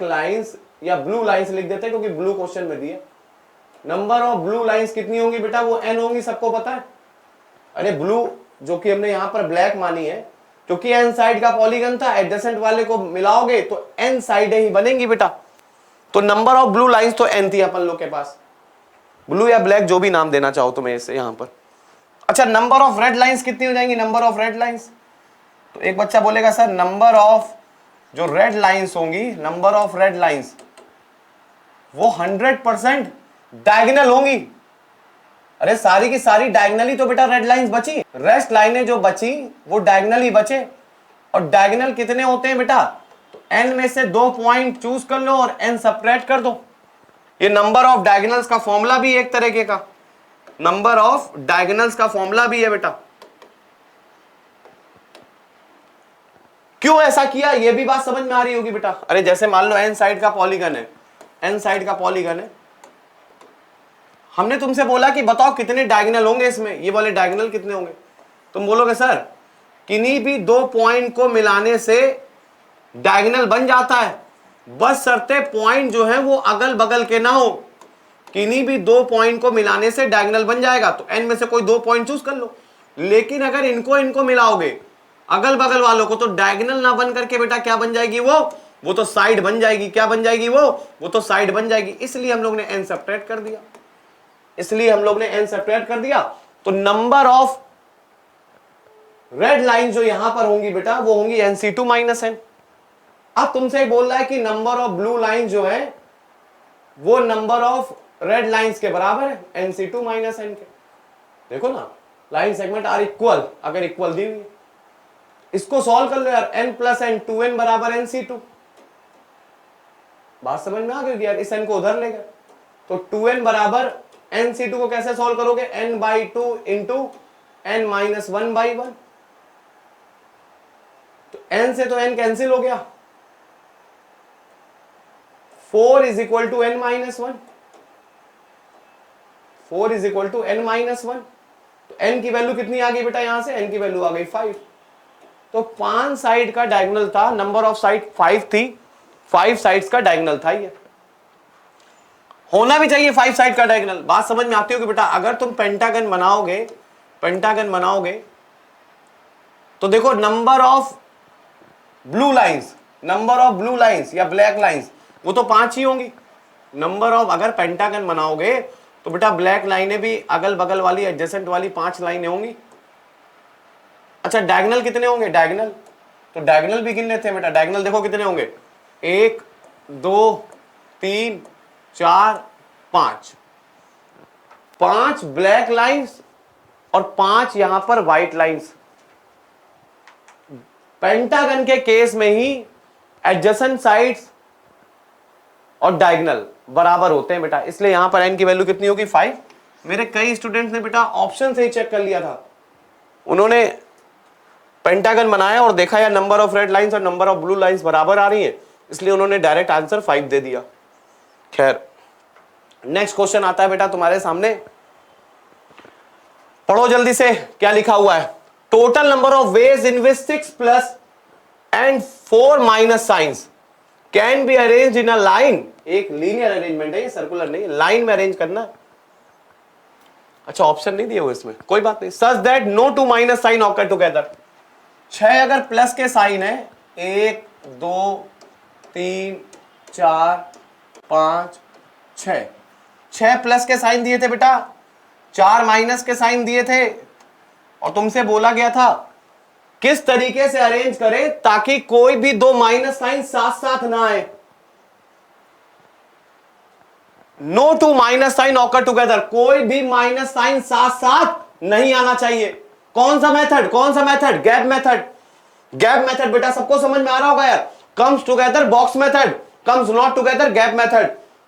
लाइंस या ब्लू लाइंस लिख देते हैं क्योंकि ब्लू क्वेश्चन में दिए। नंबर ऑफ ब्लू लाइंस कितनी होंगी बेटा, वो n होंगी, सबको पता है। अरे ब्लू जो कि हमने यहां पर ब्लैक मानी है क्योंकि n साइड का पॉलीगन था, एडजेसेंट वाले को मिलाओगे तो n साइडें ही बनेंगी बेटा। तो नंबर ऑफ ब्लू लाइंस तो n थी अपन लोग के पास, ब्लू या ब्लैक जो भी नाम देना चाहो तुम्हें इसे यहां पर। अच्छा, नंबर ऑफ रेड लाइंस कितनी हो जाएंगी, नंबर ऑफ रेड लाइंस, तो एक बच्चा बोलेगा सर नंबर ऑफ जो रेड लाइंस होंगी, नंबर ऑफ रेड लाइंस वो 100% डायगोनल होंगी। अरे सारी की सारी डायगोनली तो बेटा रेड लाइंस बची, रेस्ट लाइनें जो बची वो डायगोनल ही बचे। और डायगोनल कितने होते हैं बेटा, तो n में से 2 पॉइंट चूज कर लो और n सबट्रैक्ट कर दो। ये नंबर ऑफ डायगोनल्स का फॉर्मूला भी एक तरीके का, नंबर ऑफ डायगोनल्स का फॉर्मूला भी है बेटा। क्यों ऐसा किया ये भी बात समझ में आ रही होगी बेटा। अरे जैसे मान लो n साइड का पॉलीगन है, n साइड का पॉलीगन है, हमने तुमसे बोला कि बताओ कितने डायगोनल होंगे इसमें, ये वाले डायगोनल कितने होंगे। तुम बोलोगे सर किन्हीं भी 2 पॉइंट को मिलाने से डायगोनल बन जाता है, बस शर्ते पॉइंट जो है वो अगल बगल के ना हो। किन्हीं भी 2 पॉइंट को मिलाने से डायगोनल बन जाएगा, तो n में से कोई 2 पॉइंट चूज कर लो। लेकिन अगर इनको मिलाओगे अगल बगल वालों को, तो डायगोनल ना बन करके बेटा क्या बन जाएगी, वो तो साइड बन जाएगी। क्या बन जाएगी, वो तो साइड बन जाएगी। इसलिए हम लोग ने n सब्ट्रैक्ट कर दिया, इसलिए हम लोग ने n सब्ट्रैक्ट कर दिया। तो नंबर ऑफ रेड लाइन जो यहां पर होंगी बेटा वो होंगी NC2 माइनस n। अब तुमसे बोल रहा है कि नंबर ऑफ ब्लू लाइन जो है वो नंबर ऑफ रेड लाइंस के बराबर है NC2 माइनस n के। देखो ना लाइन सेगमेंट आर इक्वल, अगर इक्वल दी हुई है इसको सॉल्व कर लो यार, n प्लस n 2n बराबर NC2। बात समझ में आ गई यार, इस n को उधर ले गए तो 2n बराबर NC2 को कैसे सॉल्व करोगे, n/2 इंटू n माइनस 1/1। तो n से तो n कैंसिल हो गया, 4 is equal to n minus 1, 4 is equal to n minus 1। तो n की वैल्यू कितनी आ गई बेटा, यहां से n की वैल्यू आ गई 5। तो 5 साइड का डायगोनल था, नंबर ऑफ साइड 5 थी, 5 साइड्स का डायगोनल था। ये होना भी चाहिए 5 साइड का डायगोनल। बात समझ में आती होगी बेटा, अगर तुम पेंटागन बनाओगे, पेंटागन बनाओगे तो देखो number of blue lines, number of blue lines या ब्लैक लाइंस वो तो 5 ही होंगी। नंबर ऑफ, अगर पेंटागन बनाओगे तो बेटा ब्लैक लाइनें भी अगल बगल वाली एडजेसेंट वाली 5 लाइनें होंगी। अच्छा डायगोनल कितने होंगे, डायगोनल तो डायगोनल भी गिन लेते हैं बेटा। डायगोनल देखो कितने होंगे, 1 2 3 4 5, 5 ब्लैक लाइंस और 5 यहां पर व्हाइट लाइंस। पेंटागन के केस में ही एडजेसेंट साइड्स और डायगोनल बराबर होते हैं बेटा, इसलिए यहां पर n की वैल्यू कितनी होगी 5। मेरे कई स्टूडेंट्स ने बेटा ऑप्शन से ही चेक कर लिया था, उन्होंने पेंटागन बनाया और देखा यार नंबर ऑफ रेड लाइंस और नंबर ऑफ ब्लू लाइंस बराबर आ रही है, इसलिए उन्होंने डायरेक्ट आंसर 5 दे दिया। खैर नेक्स्ट क्वेश्चन आता है बेटा तुम्हारे सामने, पढ़ो जल्दी से क्या लिखा हुआ है। Total number of ways in which 6 plus and 4 minus science can be arrange in a line. एक लीनियर अरेंजमेंट है ये, सर्कुलर नहीं, लाइन में अरेंज करना। अच्छा ऑप्शन नहीं दिए हुए इसमें, कोई बात नहीं। Such that no 2 minus sign occur together. 6 अगर प्लस के साइन है, 1 2 3 4 5 6, 6 प्लस के साइन दिए थे बेटा, 4 माइनस के साइन दिए थे, और तुमसे बोला गया था किस तरीके से अरेंज करें ताकि कोई भी 2 माइनस साइन साथ साथ ना आए। No 2 minus sign occur together, कोई भी माइनस साइन साथ साथ नहीं आना चाहिए। कौन सा मेथड, कौन सा method, gap method. Gap method बेटा सबको समझ में आ रहा होगा यार, comes together box method, comes not together gap method.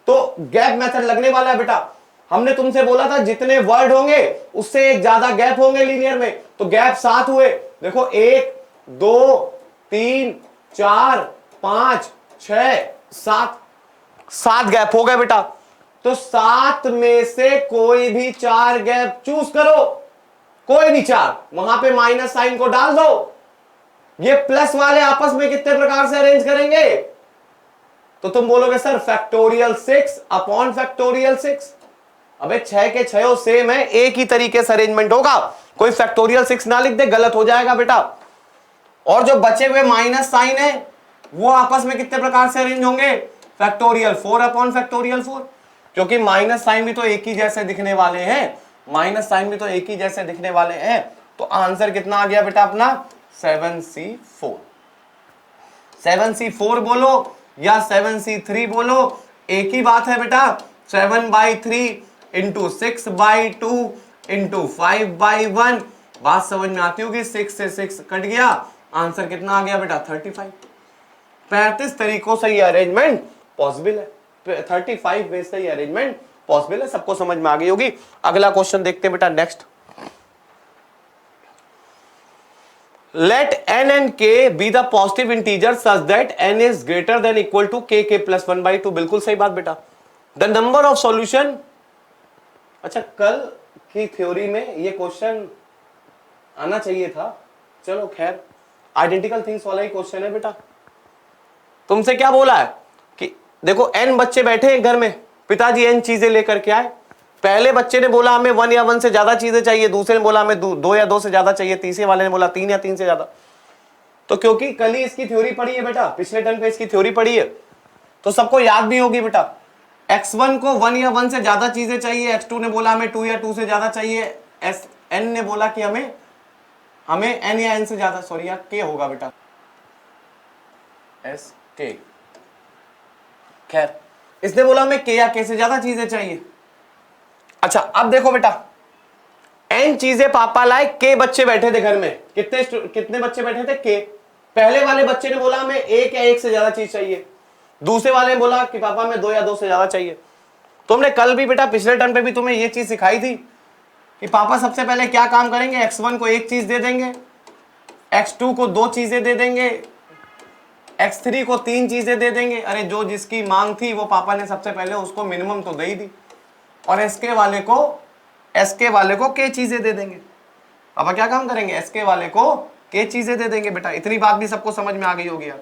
तो गैप मेथड लगने वाला है बेटा। हमने तुमसे बोला था जितने वर्ड होंगे उससे एक ज्यादा गैप होंगे लीनियर में, तो गैप 7 हुए। देखो 1 2 3 4 5 6 7, 7 गैप हो गए बेटा। तो 7 में से कोई भी 4 गैप चूज करो, कोई भी 4, वहां पे माइनस साइन को डाल दो। ये प्लस वाले आपस में कितने प्रकार से अरेंज करेंगे, तो तुम बोलोगे सर फैक्टोरियल 6 अपॉन फैक्टोरियल 6। अबे 6 के 6 सेम है, एक ही तरीके से अरेंजमेंट होगा, कोई फैक्टोरियल 6 ना लिख दे, गलत हो जाएगा बेटा। और जो बचे हुए माइनस साइन है वो आपस में कितने प्रकार से अरेंज होंगे, फैक्टोरियल 4 अपॉन फैक्टोरियल 4, क्योंकि माइनस साइन भी तो एक ही जैसे दिखने वाले हैं, माइनस साइन भी तो एक ही जैसे दिखने वाले हैं। तो आंसर कितना आ गया बेटा अपना 7C4। 7C4 बोलो या 7C3 बोलो, एक ही बात है बेटा। 7/3 इंटू 6/2 इंटू 5/1। बात समझ में आती होगी, 6 से 6 कट गया, आंसर कितना आ गया बेटा 35। 35 तरीकों से ये अरेंजमेंट पॉसिबल है, 35 वे से ये अरेंजमेंट पॉसिबल है। सबको समझ में आ गई होगी। अगला क्वेश्चन देखते हैं बेटा next. Let n and k be the positive integers such that n is greater than equal to k plus 1/2। बिल्कुल सही बात बेटा। The number of solution, अच्छा कल की थ्योरी में ये क्वेश्चन आना चाहिए था, चलो खैर आइडेंटिकल थिंग्स वाला ही क्वेश्चन है बेटा। तुमसे क्या बोला है कि देखो n बच्चे बैठे हैं घर में, पिताजी n चीजें लेकर के आए। पहले बच्चे ने बोला हमें 1 या 1 से ज्यादा चीजें चाहिए, दूसरे ने बोला हमें 2 या 2 से ज्यादा चाहिए, तीसरे वाले ने बोला 3 या 3 से ज्यादा। तो क्योंकि कल ही इसकी थ्योरी पढ़ी है बेटा, पिछले टर्म पे इसकी थ्योरी पढ़ी है, तो सबको याद भी होगी बेटा। x1 को 1 या 1 से ज्यादा चीजें चाहिए, x2 ने बोला हमें 2 या 2 से ज्यादा चाहिए, n ने बोला कि हमें हमें एन या एन से ज्यादा, सॉरी यार के होगा बेटा, एस के, खैर इसने बोला हमें के या के से ज्यादा चीजें चाहिए। अच्छा अब देखो बेटा, एन चीजें पापा लाए, के बच्चे बैठे थे घर में, कितने बच्चे बैठे थे, के। पहले वाले बच्चे ने बोला हमें एक या एक से ज्यादा चीज चाहिए, दूसरे वाले ने बोला कि पापा हमें दो या दो से ज्यादा चाहिए। तो हमने कल भी बेटा पिछले टर्म पे भी तुम्हें ये चीज सिखाई थी कि पापा सबसे पहले क्या काम करेंगे, x1 को एक चीज दे देंगे, x2 को दो चीजें दे देंगे, x3 को तीन चीजें दे देंगे। अरे जो जिसकी मांग थी वो पापा ने सबसे पहले उसको मिनिमम तो दे ही दी, और एसके वाले को के चीजें दे देंगे। पापा क्या काम करेंगे, एसके वाले को के चीजें दे देंगे। बेटा इतनी बात भी सबको समझ में आ गई होगी यार,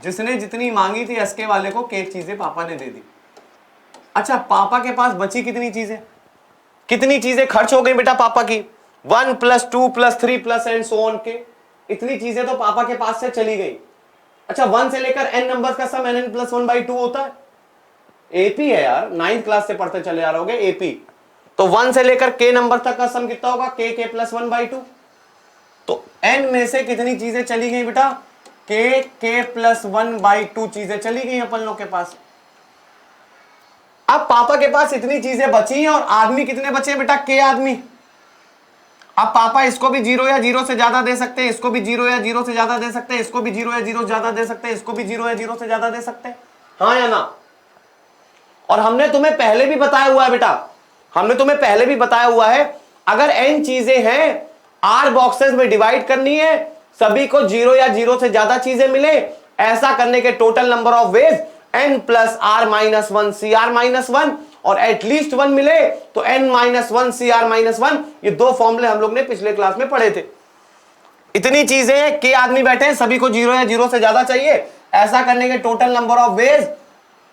जिसने जितनी मांगी थी एसके वाले को के चीजें पापा ने दे दी। अच्छा पापा के पास बची कितनी चीजें खर्च हो गई बेटा पापा की, 1 + 2 + 3 + एंड सो ऑन के, इतनी चीजें तो पापा के पास से चली गई। अच्छा 1 से लेकर n नंबर का सम n + 1/2 होता है, एपी है यार, 9th क्लास से पढ़ते चले आ रहे होगे एपी। तो 1 से लेकर k नंबर तक का सम कितना होगा, k + 1/2। तो n में से कितनी चीजें चली गई बेटा, k + 1/2 चीजें चली गई अपन लोग के पास। अब पापा के पास इतनी चीजें बची हैं और आदमी कितने बचे बेटा, के आदमी। अब पापा इसको भी 0 या 0 से ज्यादा दे सकते हैं, इसको भी 0 या 0 से ज्यादा दे सकते हैं, इसको भी 0 या 0 से ज्यादा दे सकते हैं, इसको भी 0 या 0 से ज्यादा दे सकते हैं, हाँ या ना। और हमने तुम्हें पहले भी बताया हुआ है बेटा, अगर n चीजें हैं, r बॉक्सेस में डिवाइड करनी है, सभी को 0 या 0 से ज्यादा चीजें मिले, ऐसा करने के total number of ways n + r - 1 cr - 1 और एटलीस्ट 1 मिले तो n - 1 cr - 1। ये दो फॉर्मूले हम लोग ने पिछले क्लास में पढ़े थे। इतनी चीजें के आदमी बैठे हैं, सभी को 0 या 0 से ज्यादा चाहिए, ऐसा करने के total number of ways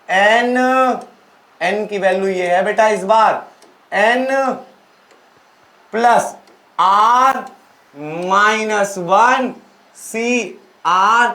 n की वैल्यू ये है बेटा इस बार n + r - 1 cr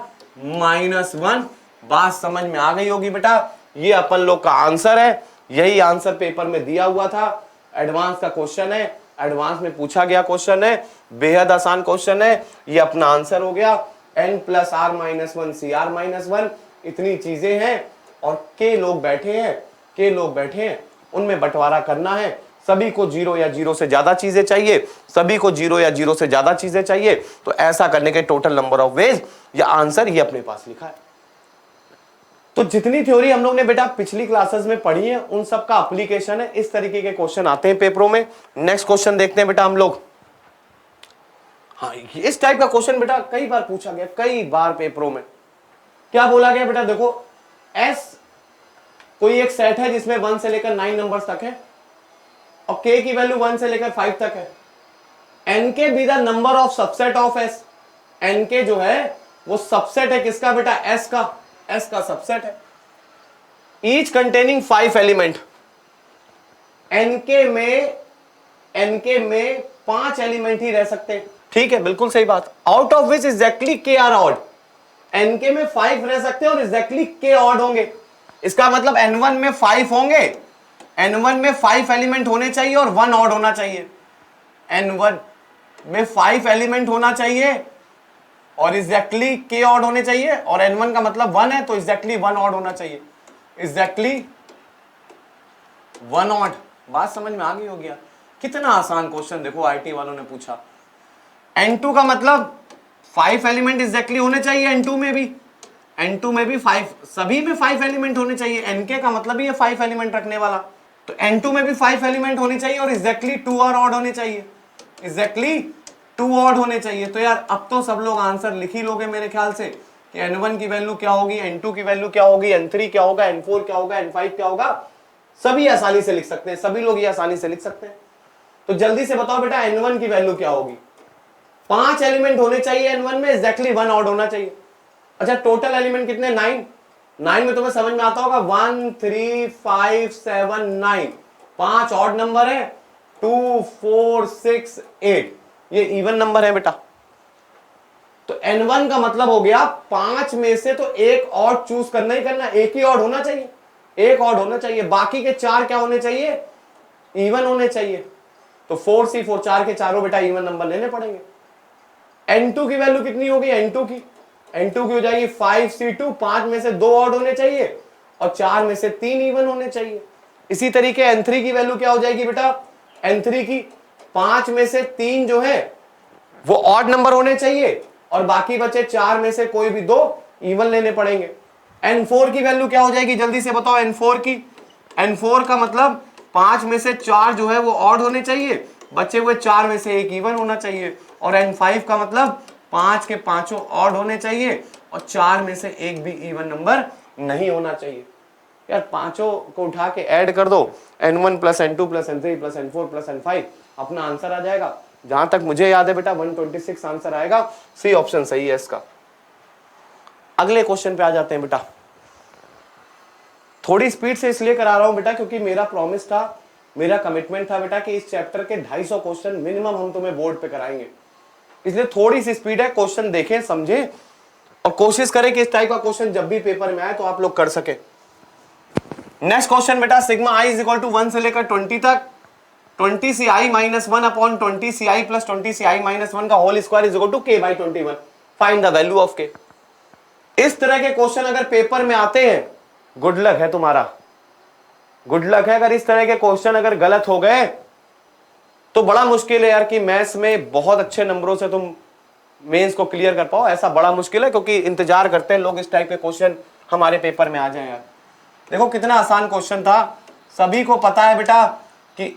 - 1। बात समझ में आ गई होगी बेटा, ये अपन लोग का आंसर है, यही आंसर पेपर में दिया हुआ था, एडवांस का क्वेश्चन है, एडवांस में पूछा गया क्वेश्चन है, बेहद आसान क्वेश्चन है, ये अपना आंसर हो गया n + r - 1 cr - 1। इतनी चीजें हैं और के लोग बैठे हैं, उनमें बंटवारा करना है, सभी को 0 या 0 से ज्यादा चीजें चाहिए, तो ऐसा करने के टोटल नंबर ऑफ वेज या आंसर ये अपने पास लिखा है। तो जितनी थ्योरी हम लोग ने बेटा पिछली क्लासेस में पढ़ी है उन सब का एप्लीकेशन है, इस तरीके के क्वेश्चन आते हैं पेपरों में। नेक्स्ट क्वेश्चन देखते हैं बेटा हम लोग। हाँ इस टाइप का क्वेश्चन बेटा कई बार पूछा गया, कई बार पेपरों में। क्या बोला गया बेटा, देखो एस कोई एक सेट है जिसमें 1 से लेकर 9 नंबर्स तक है और k की वैल्यू 1 से लेकर 5 तक है। nk be the number of subset of s, nk जो है वो सबसेट है किसका बेटा, s का सबसेट है। ईच कंटेनिंग 5 एलिमेंट, nk में 5 एलिमेंट ही रह सकते हैं, ठीक है बिल्कुल सही बात। Out of which exactly k are odd, nk में 5 रह सकते हैं और एग्जैक्टली k ऑड होंगे। इसका मतलब n1 में 5 होंगे, n1 में 5 एलिमेंट होने चाहिए और 1 ऑड होना चाहिए, n1 में 5 एलिमेंट होना चाहिए और एग्जैक्टली k ऑड होने चाहिए, और n1 का मतलब 1 है तो एग्जैक्टली 1 ऑड होना चाहिए, एग्जैक्टली 1 ऑड। बात समझ में आ गई होगी यार, कितना आसान क्वेश्चन देखो आईटी वालों ने पूछा। n2 का मतलब 5 एलिमेंट एग्जैक्टली होने चाहिए, n2 में भी 5, सभी में 5 एलिमेंट होने चाहिए, nk का मतलब ही है 5 एलिमेंट रखने वाला, तो n2 में भी 5 एलिमेंट होने चाहिए और एग्जैक्टली 2 और ऑड होने चाहिए, एग्जैक्टली 2 ऑड होने चाहिए। तो यार अब तो सब लोग आंसर लिख ही लोगे मेरे ख्याल से कि n1 की वैल्यू क्या होगी, n2 की वैल्यू क्या होगी, n3 क्या होगा, n4 क्या होगा, n5 क्या होगा, सभी आसानी से लिख सकते हैं, सभी लोग ये आसानी से लिख सकते हैं। तो जल्दी से बताओ बेटा n1 की वैल्यू क्या होगी, 5 एलिमेंट होने चाहिए n1 में, एग्जैक्टली 1 ऑड होना चाहिए। अच्छा टोटल एलिमेंट कितने, 9 में तुम्हें समझ में आता होगा 1 3 5 7 9, 5 ऑड नंबर है, 2 4 6 8 ये इवन नंबर है बेटा। तो n1 का मतलब हो गया 5 में से तो एक ऑड चूज करना ही करना, एक ही ऑड होना चाहिए, एक ऑड होना चाहिए, बाकी के 4 क्या होने चाहिए, इवन होने चाहिए। तो 4 C 4 4 के चारों बेटा इवन नंबर लेने पड़ेंगे। N2 की वैल्यू कितनी होगी, N2 की हो जाएगी 5C2, 5 में से 2 ऑड होने चाहिए और 4 में से 3 इवन होने चाहिए। इसी तरीके N3 की वैल्यू क्या हो जाएगी बेटा, N3 की 5 में से 3 जो है वो ऑड नंबर होने चाहिए और बाकी बचे 4 में से कोई भी 2 इवन लेने पड़ेंगे। N4 की वैल्यू क्या हो जाएगी, जल्दी से बताओ। N4 का मतलब 5 में से 4 जो है वो ऑड होने चाहिए, बचे हुए 4 में से 1 इवन होना चाहिए। और N5 का मतलब 5 के पांचों ऑड होने चाहिए और 4 में से 1 भी इवन नंबर नहीं होना चाहिए। यार पांचों को उठा के ऐड कर दो, N1 plus N2 plus N3 plus N4 plus N5, अपना आंसर आ जाएगा। जहां तक मुझे याद है बेटा 126 आंसर आएगा। सी ऑप्शन सही है इसका। अगले क्वेश्चन पे आ जाते हैं बेटा। थोड़ी स्पीड से इसलिए करा रहा हूं बेटा क्योंकि मेरा प्रॉमिस था, मेरा कमिटमेंट था बेटा कि इस चैप्टर के 250 क्वेश्चन मिनिमम हम तुम्हें बोर्ड पे कराएंगे, इसलिए थोड़ी सी स्पीड है। क्वेश्चन देखें, समझें और कोशिश करें कि इस टाइप का क्वेश्चन जब भी पेपर में आए तो आप लोग कर सके। नेक्स्ट क्वेश्चन बेटा, sigma i is equal to 1 से लेकर 20 तक 20ci minus 1 upon 20ci plus 20ci minus 1 का whole square is equal to k by 21, find the value of k। इस तरह के क्वेश्चन अगर पेपर में आते हैं, गुड लक है तुम्हारा, गुड लक है। अगर इस तरह के क्वेश्चन अगर गलत हो गए तो बड़ा मुश्किल है यार कि मैथ्स में बहुत अच्छे नंबरों से तुम मेंस को क्लियर कर पाओ, ऐसा बड़ा मुश्किल है। क्योंकि इंतजार करते हैं लोग इस टाइप के क्वेश्चन हमारे पेपर में आ जाए यार। देखो कितना आसान क्वेश्चन था, सभी को पता है बेटा कि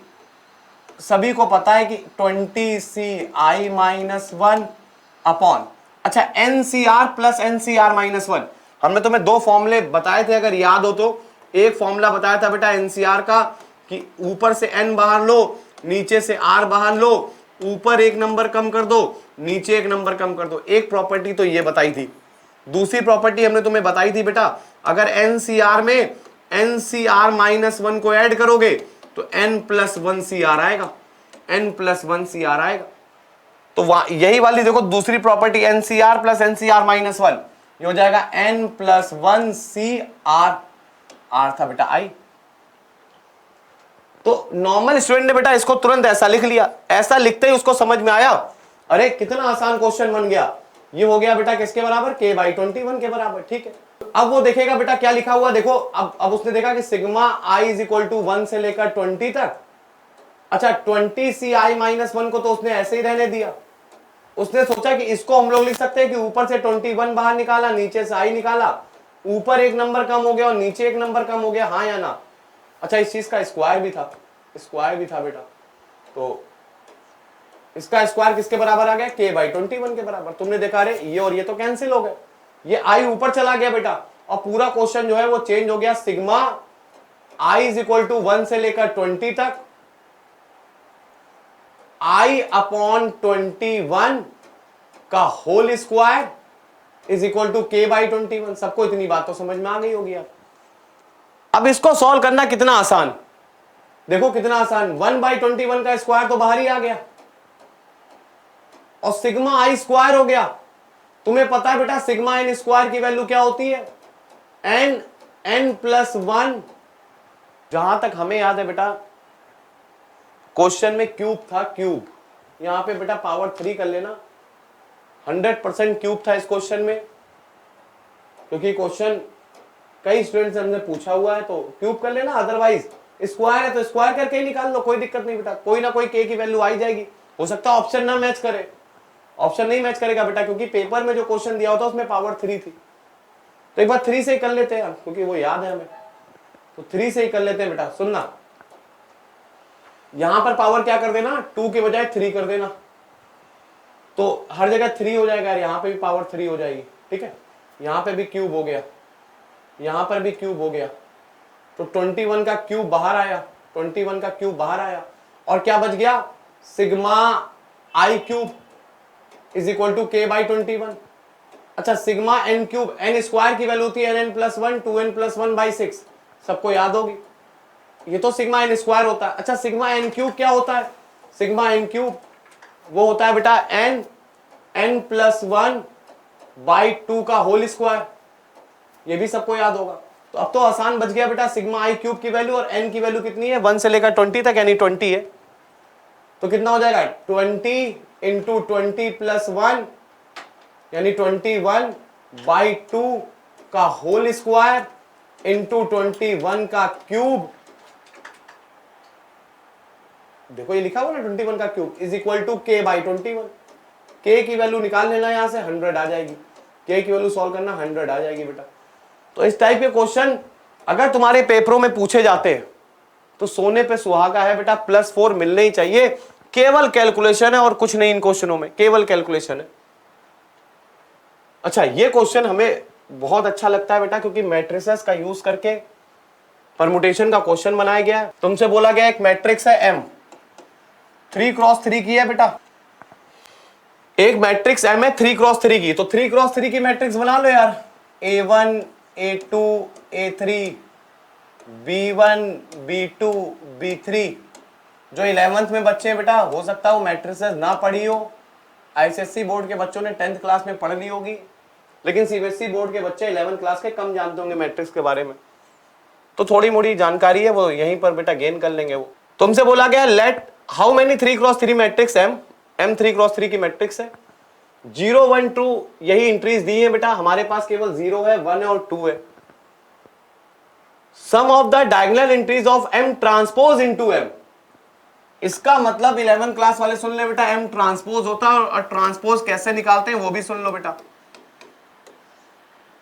20ci माइनस 1 अपॉन, अच्छा NCR प्लस NCR माइनस 1। हमने तुम्हें 2 फॉर्मूले बताए थे, अगर याद हो तो। एक फॉर्मूला बताया था बेटा NCR का कि ऊपर से n बाहर लो, नीचे से r बाहर लो, ऊपर एक नंबर कम कर दो, नीचे एक नंबर कम कर दो। एक प्रॉपर्टी तो ये बताई थी। दूसरी प्रॉपर्टी हमने तुम्हें बताई थी बेटा, अगर NCR में NCR माइनस 1 को ऐड करोगे तो n प्लस 1 CR आएगा, n प्लस 1 CR आएगा। तो यही वाली देखो दूसरी property NCR plus NCR minus 1, ये हो जाएगा n प्लस 1 CR, R था बेटा I। तो नॉर्मल स्टूडेंट ने बेटा इसको तुरंत ऐसा लिख लिया, ऐसा लिखते ही उसको समझ में आया अरे कितना आसान क्वेश्चन बन गया। ये हो गया बेटा किसके बराबर, k बाई 21 के बराबर, ठीक है। अब वो देखेगा बेटा क्या लिखा हुआ, देखो अब उसने देखा कि sigma i is equal to 1 से लेकर 20 तक। अच्छा 20ci माइनस 1 को तो उसने ऐसे ही रहने दिया, उसने सोचा कि इसको हम लोग लिख सकते हैं कि ऊपर से 21 बाहर निकाला, नीचे से i निकाला, ऊपर एक नंबर कम हो गया और नीचे एक नंबर कम हो गया, हाँ या ना। अच्छा इस चीज का स्क्वायर भी था, स्क्वायर भी था बेटा, तो इसका स्क्वायर किसके बराबर आ गया, k बाई 21 के बराबर। तुमने देखा अरे ये और ये तो कैंसिल हो गए, ये i ऊपर चला गया बेटा और पूरा क्वेश्चन जो है वो चेंज हो गया। Sigma i is equal to 1 से लेकर 20 तक i अपॉन 21 का whole square is equal to k by 21। सबको इतनी बात तो समझ में आ गई होगी यार। अब इसको सॉल्व करना कितना आसान, देखो कितना आसान, 1 बाई 21 का स्क्वायर तो बाहर ही आ गया और सिग्मा आई स्क्वायर हो गया। तुम्हें पता है बेटा सिग्मा एन स्क्वायर की वैल्यू क्या होती है, n प्लस 1। जहां तक हमें याद है बेटा क्वेश्चन में क्यूब था, क्यूब, यहां पे बेटा पावर 3 कर लेना, 100% क्यूब था इस क्वेश्चन में, क्योंकि क्वेश्चन कई स्टूडेंट्स ने हमने पूछा हुआ है, तो क्यूब कर लेना। अदरवाइज स्क्वायर है तो स्क्वायर करके ही निकाल लो, कोई दिक्कत नहीं बेटा, कोई ना कोई k की वैल्यू आई जाएगी। हो सकता है ऑप्शन ना मैच करे, ऑप्शन नहीं मैच करेगा बेटा, क्योंकि पेपर में जो क्वेश्चन दिया होता उसमें पावर 3 थी। तो एक बार 3 से ही कर लेते हैं क्योंकि वो याद है हमें, तो 3 से ही कर लेते हैं बेटा। सुनना, यहां पर पावर क्या कर देना, 2 के बजाय 3 कर देना, तो हर जगह 3 हो जाएगा, यहां पे भी पावर 3 हो जाएगी, ठीक है। यहां पे भी क्यूब हो गया, यहां पर भी क्यूब हो गया, तो 21 का क्यूब बाहर आया, 21 का क्यूब बाहर आया और क्या बच गया, sigma i cube is equal to k by 21। अच्छा sigma n cube, n square की वैल्यू होती है n plus 1 2n plus 1 by 6, सबको याद होगी, ये तो सिग्मा n स्क्वायर होता है। अच्छा सिग्मा n क्यूब क्या होता है, सिग्मा n क्यूब वो होता है बेटा n प्लस 1 बाई 2 का होल स्क्वायर, ये भी सबको याद होगा। तो अब तो आसान बच गया बेटा, सिग्मा आई क्यूब की वैल्यू और n की वैल्यू कितनी है, 1 से लेकर 20 तक, यानी 20 है, तो कितना हो जाएगा 20 इंटू 20 प्लस 1 यानी 21/2 का होल स्क्वायर इंटू 21 का क्यूब। देखो ये लिखा हुआ ना 21 का cube is equal to k/21। k की वैल्यू निकाल लेना, यहां से 100 आ जाएगी। k की वैल्यू सॉल्व करना 100 आ जाएगी बेटा। तो इस टाइप के क्वेश्चन अगर तुम्हारे पेपरों में पूछे जाते हैं तो सोने पे सुहागा है बेटा, +4 मिलने ही चाहिए। केवल कैलकुलेशन है और कुछ नहीं इन क्वेश्चनों में, केवल कैलकुलेशन है। अच्छा ये क्वेश्चन हमें बहुत अच्छा लगता है बेटा, क्योंकि मैट्रिसेस का यूज करके परमुटेशन का क्वेश्चन बनाया गया है। तुमसे बोला गया एक मैट्रिक्स है M, 3x3 की है बेटा। एक मैट्रिक्स M है 3x3 की, तो 3x3 की मैट्रिक्स बना लो यार। A1 A2 A3 B1 B2 B3। जो 11th में बच्चे हैं बेटा, हो सकता है वो मैट्रिसेस ना पढ़ी हो, आईसीएससी बोर्ड के बच्चों ने 10th क्लास में पढ़ ली होगी, लेकिन सीबीएसई बोर्ड के बच्चे 11th क्लास के कम जानते होंगे मैट्रिक्स के बारे में। तो थोड़ी मोड़ी जानकारी है वो यहीं पर बेटा गेन कर लेंगे वो। तुमसे बोला गया let how many 3x3 matrix M 3x3 की मैट्रिक्स है। 0 1 2 यही इंट्रीज दी है बेटा, हमारे पास केवल 0 है, 1 है और 2 है। Sum of the diagonal entries of M transpose into M। इसका मतलब 11 क्लास वाले सुन ले बेटा, M ट्रांसपोज होता है और ट्रांसपोज कैसे निकालते हैं वो भी सुन लो बेटा।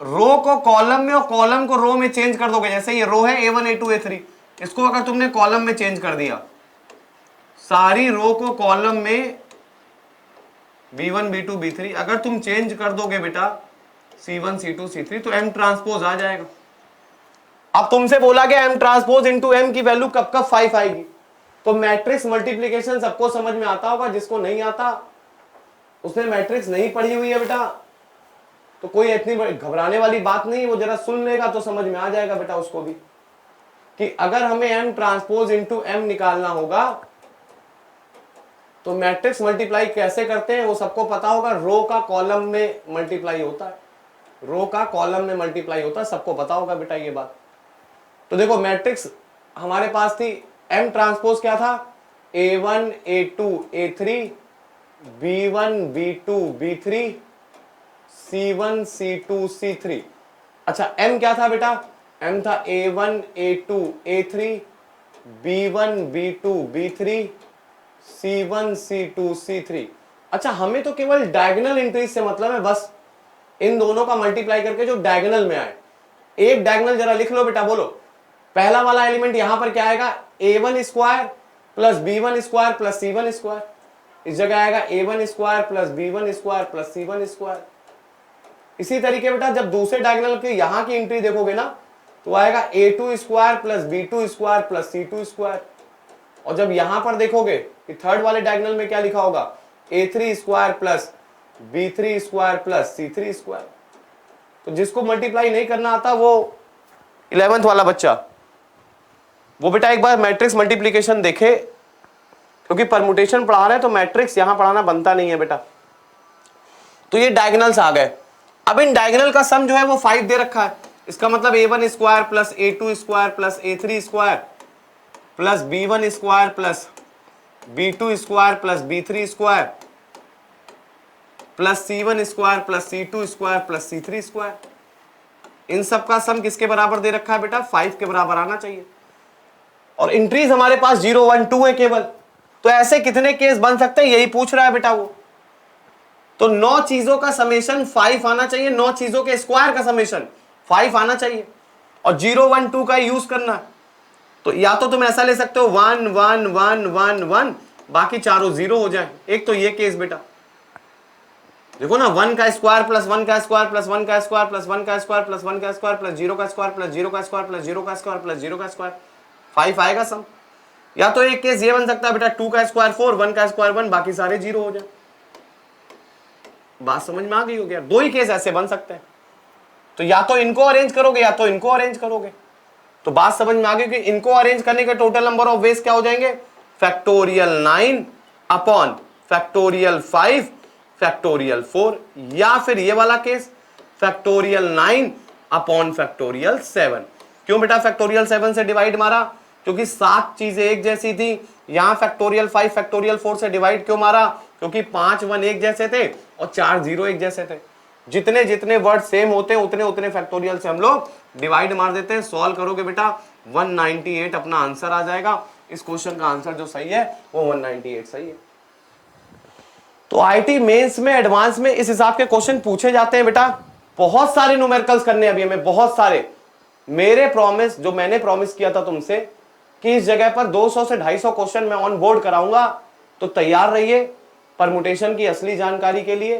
रो को कॉलम में और कॉलम को रो में चेंज कर दोगे। जैसे ये रो है A1 A2 A3, इसको अगर तुमने कॉलम में चेंज कर दिया, सारी रो को कॉलम में B1 B2 B3 अगर तुम चेंज कर दोगे बेटा C1 C2 C3, तो M ट्रांसपोज आ जाएगा। अब तुमसे बोला गया M ट्रांसपोज इनटू M की वैल्यू कब कब 5 आएगी। तो मैट्रिक्स मल्टीप्लिकेशन सबको समझ में आता होगा, जिसको नहीं आता उसने मैट्रिक्स नहीं पढ़ी हुई है बेटा, तो कोई इतनी घबराने वाली बात नहीं, वो जरा सुन लेगा तो समझ में आ जाएगा बेटा उसको भी, कि अगर हमें M ट्रांसपोज इनटू M निकालना होगा तो मैट्रिक्स मल्टीप्लाई कैसे करते हैं वो सबको पता होगा। रो का कॉलम में मल्टीप्लाई होता है, रो का कॉलम में मल्टीप्लाई होता है, सबको पता होगा बेटा ये बात। तो देखो मैट्रिक्स हमारे पास थी, M ट्रांसपोज क्या था, A1 A2 A3 B1 B2 B3 C1 C2 C3। अच्छा M क्या था बेटा, M था A1 A2 A3 B1 B2 B3 C1 C2 C3। अच्छा हमें तो केवल डायगोनल इंट्रीज से मतलब है, बस इन दोनों का मल्टीप्लाई करके जो डायगोनल में आए। एक डायगोनल जरा लिख लो बेटा, बोलो पहला वाला एलिमेंट यहां पर क्या आएगा, A1 square plus B1 square plus C1 square. इस जगह आएगा A1 square plus B1 square plus C1 square. इसी तरीके बेटा जब दूसरे डायगोनल के यहां की एंट्री देखोगे ना, तो आएगा A2 square plus B2 square plus C2 square. और जब यहां पर देखोगे कि थर्ड वाले डायगोनल में क्या लिखा होगा, A3 square plus B3 square plus C3 square. तो जिसको मल्टीप्लाई नहीं करना आता वो 11th वाला बच्चा, वो बेटा एक बार मैट्रिक्स मल्टीप्लिकेशन देखे, क्योंकि परमुटेशन पढ़ा रहे हैं तो मैट्रिक्स यहां पढ़ाना बनता नहीं है बेटा। तो ये डायगोनल्स आ गए। अब इन डायगोनल का सम जो है वो 5 दे रखा है, इसका मतलब A1 square plus A2 square plus A3 square plus B1 square plus B2 square plus B3 square plus C1 square plus C2 square plus C3 square. इन सब का सम किसके बराबर दे रखा है बेटा, 5 के बराबर आना चाहिए। और इंट्रीज हमारे पास 0 1 2 है केवल। तो ऐसे कितने केस बन सकते हैं यही पूछ रहा है बेटा वो। तो 9 चीजों का समेशन 5 आना चाहिए, 9 चीजों के स्क्वायर का समेशन 5 आना चाहिए, और 0 1 2 का यूज करना है। तो या तो तुम ऐसा ले सकते हो 1 1 1 1 1, बाकी चारों 0 हो जाए। एक तो ये केस बेटा देखो ना, 1 का स्क्वायर प्लस 1 का स्क्वायर प्लस 1 का स्क्वायर प्लस 1 का स्क्वायर प्लस 1 का स्क्वायर प्लस 0 का स्क्वायर प्लस 0 का स्क्वायर प्लस 0 का स्क्वायर प्लस 0 का स्क्वायर, 5 आएगा सम। या तो एक केस ये बन सकता है बेटा 2 का स्क्वायर 4, 1 का स्क्वायर 1, बाकी सारे 0 हो जाए। बात समझ में आ गई हो गया। 2 ही केस ऐसे बन सकते हैं, तो या तो इनको अरेंज करोगे या तो इनको अरेंज करोगे। तो बात समझ में आ गई कि इनको अरेंज करने के टोटल नंबर ऑफ वेज क्या हो जाएंगे, फैक्टोरियल 9 अपॉन फैक्टोरियल 5 फैक्टोरियल 4, या फिर ये वाला केस फैक्टोरियल 9 अपॉन फैक्टोरियल 7। क्यों बेटा फैक्टोरियल 7 से डिवाइड मारा, क्योंकि 7 चीजें एक जैसी थी। यहां फैक्टोरियल 5 फैक्टोरियल 4 से डिवाइड क्यों मारा, क्योंकि 5 1 एक जैसे थे और 4 0 एक जैसे थे। जितने जितने वर्ड सेम होते हैं उतने उतने फैक्टोरियल से हम लोग डिवाइड मार देते हैं। सॉल्व करोगे बेटा 198 अपना आंसर आ जाएगा। इस क्वेश्चन का आंसर जो सही है वो 198 सही है। तो आईटी मेंस में एडवांस में इस हिसाब के क्वेश्चन पूछे जाते हैं बेटा। बहुत सारे न्यूमेरिकल्स करने अभी हमें, बहुत सारे। मेरे प्रॉमिस जो मैंने प्रॉमिस किया था तुमसे कि इस जगह पर 200 से 250 क्वेश्चन मैं ऑन बोर्ड कराऊंगा, तो तैयार रहिए परमुटेशन की असली जानकारी के लिए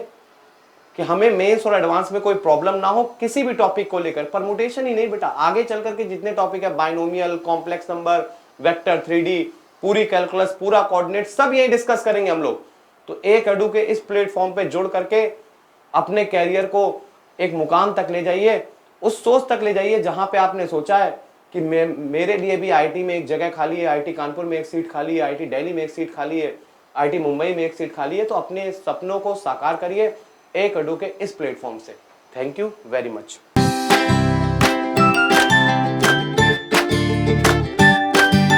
कि हमें मेंस और एडवांस में कोई प्रॉब्लम ना हो किसी भी टॉपिक को लेकर। परमुटेशन ही नहीं बेटा, आगे चल करके जितने टॉपिक है, binomial, complex number, vector, 3D, पूरी कैलकुलस, पूरा कोऑर्डिनेट, सब यही डिस्कस करेंगे हम लोग। तो एक एडू के इस प्लेटफॉर्म पे जुड़ करके अपने कैरियर को एक मुकाम तक ले जाइए, उस सोच तक ले जाइए जहां पे आपने सोचा है कि मेरे लिए भी आईटी में एक जगह खाली है, आईटी कानपुर में एक सीट खाली है, आईटी दिल्ली में एक सीट खाली है, आईटी मुंबई में एक सीट खाली है। तो अपने सपनों को साकार करिए एक एडू के इस प्लेटफॉर्म से। Thank you very much.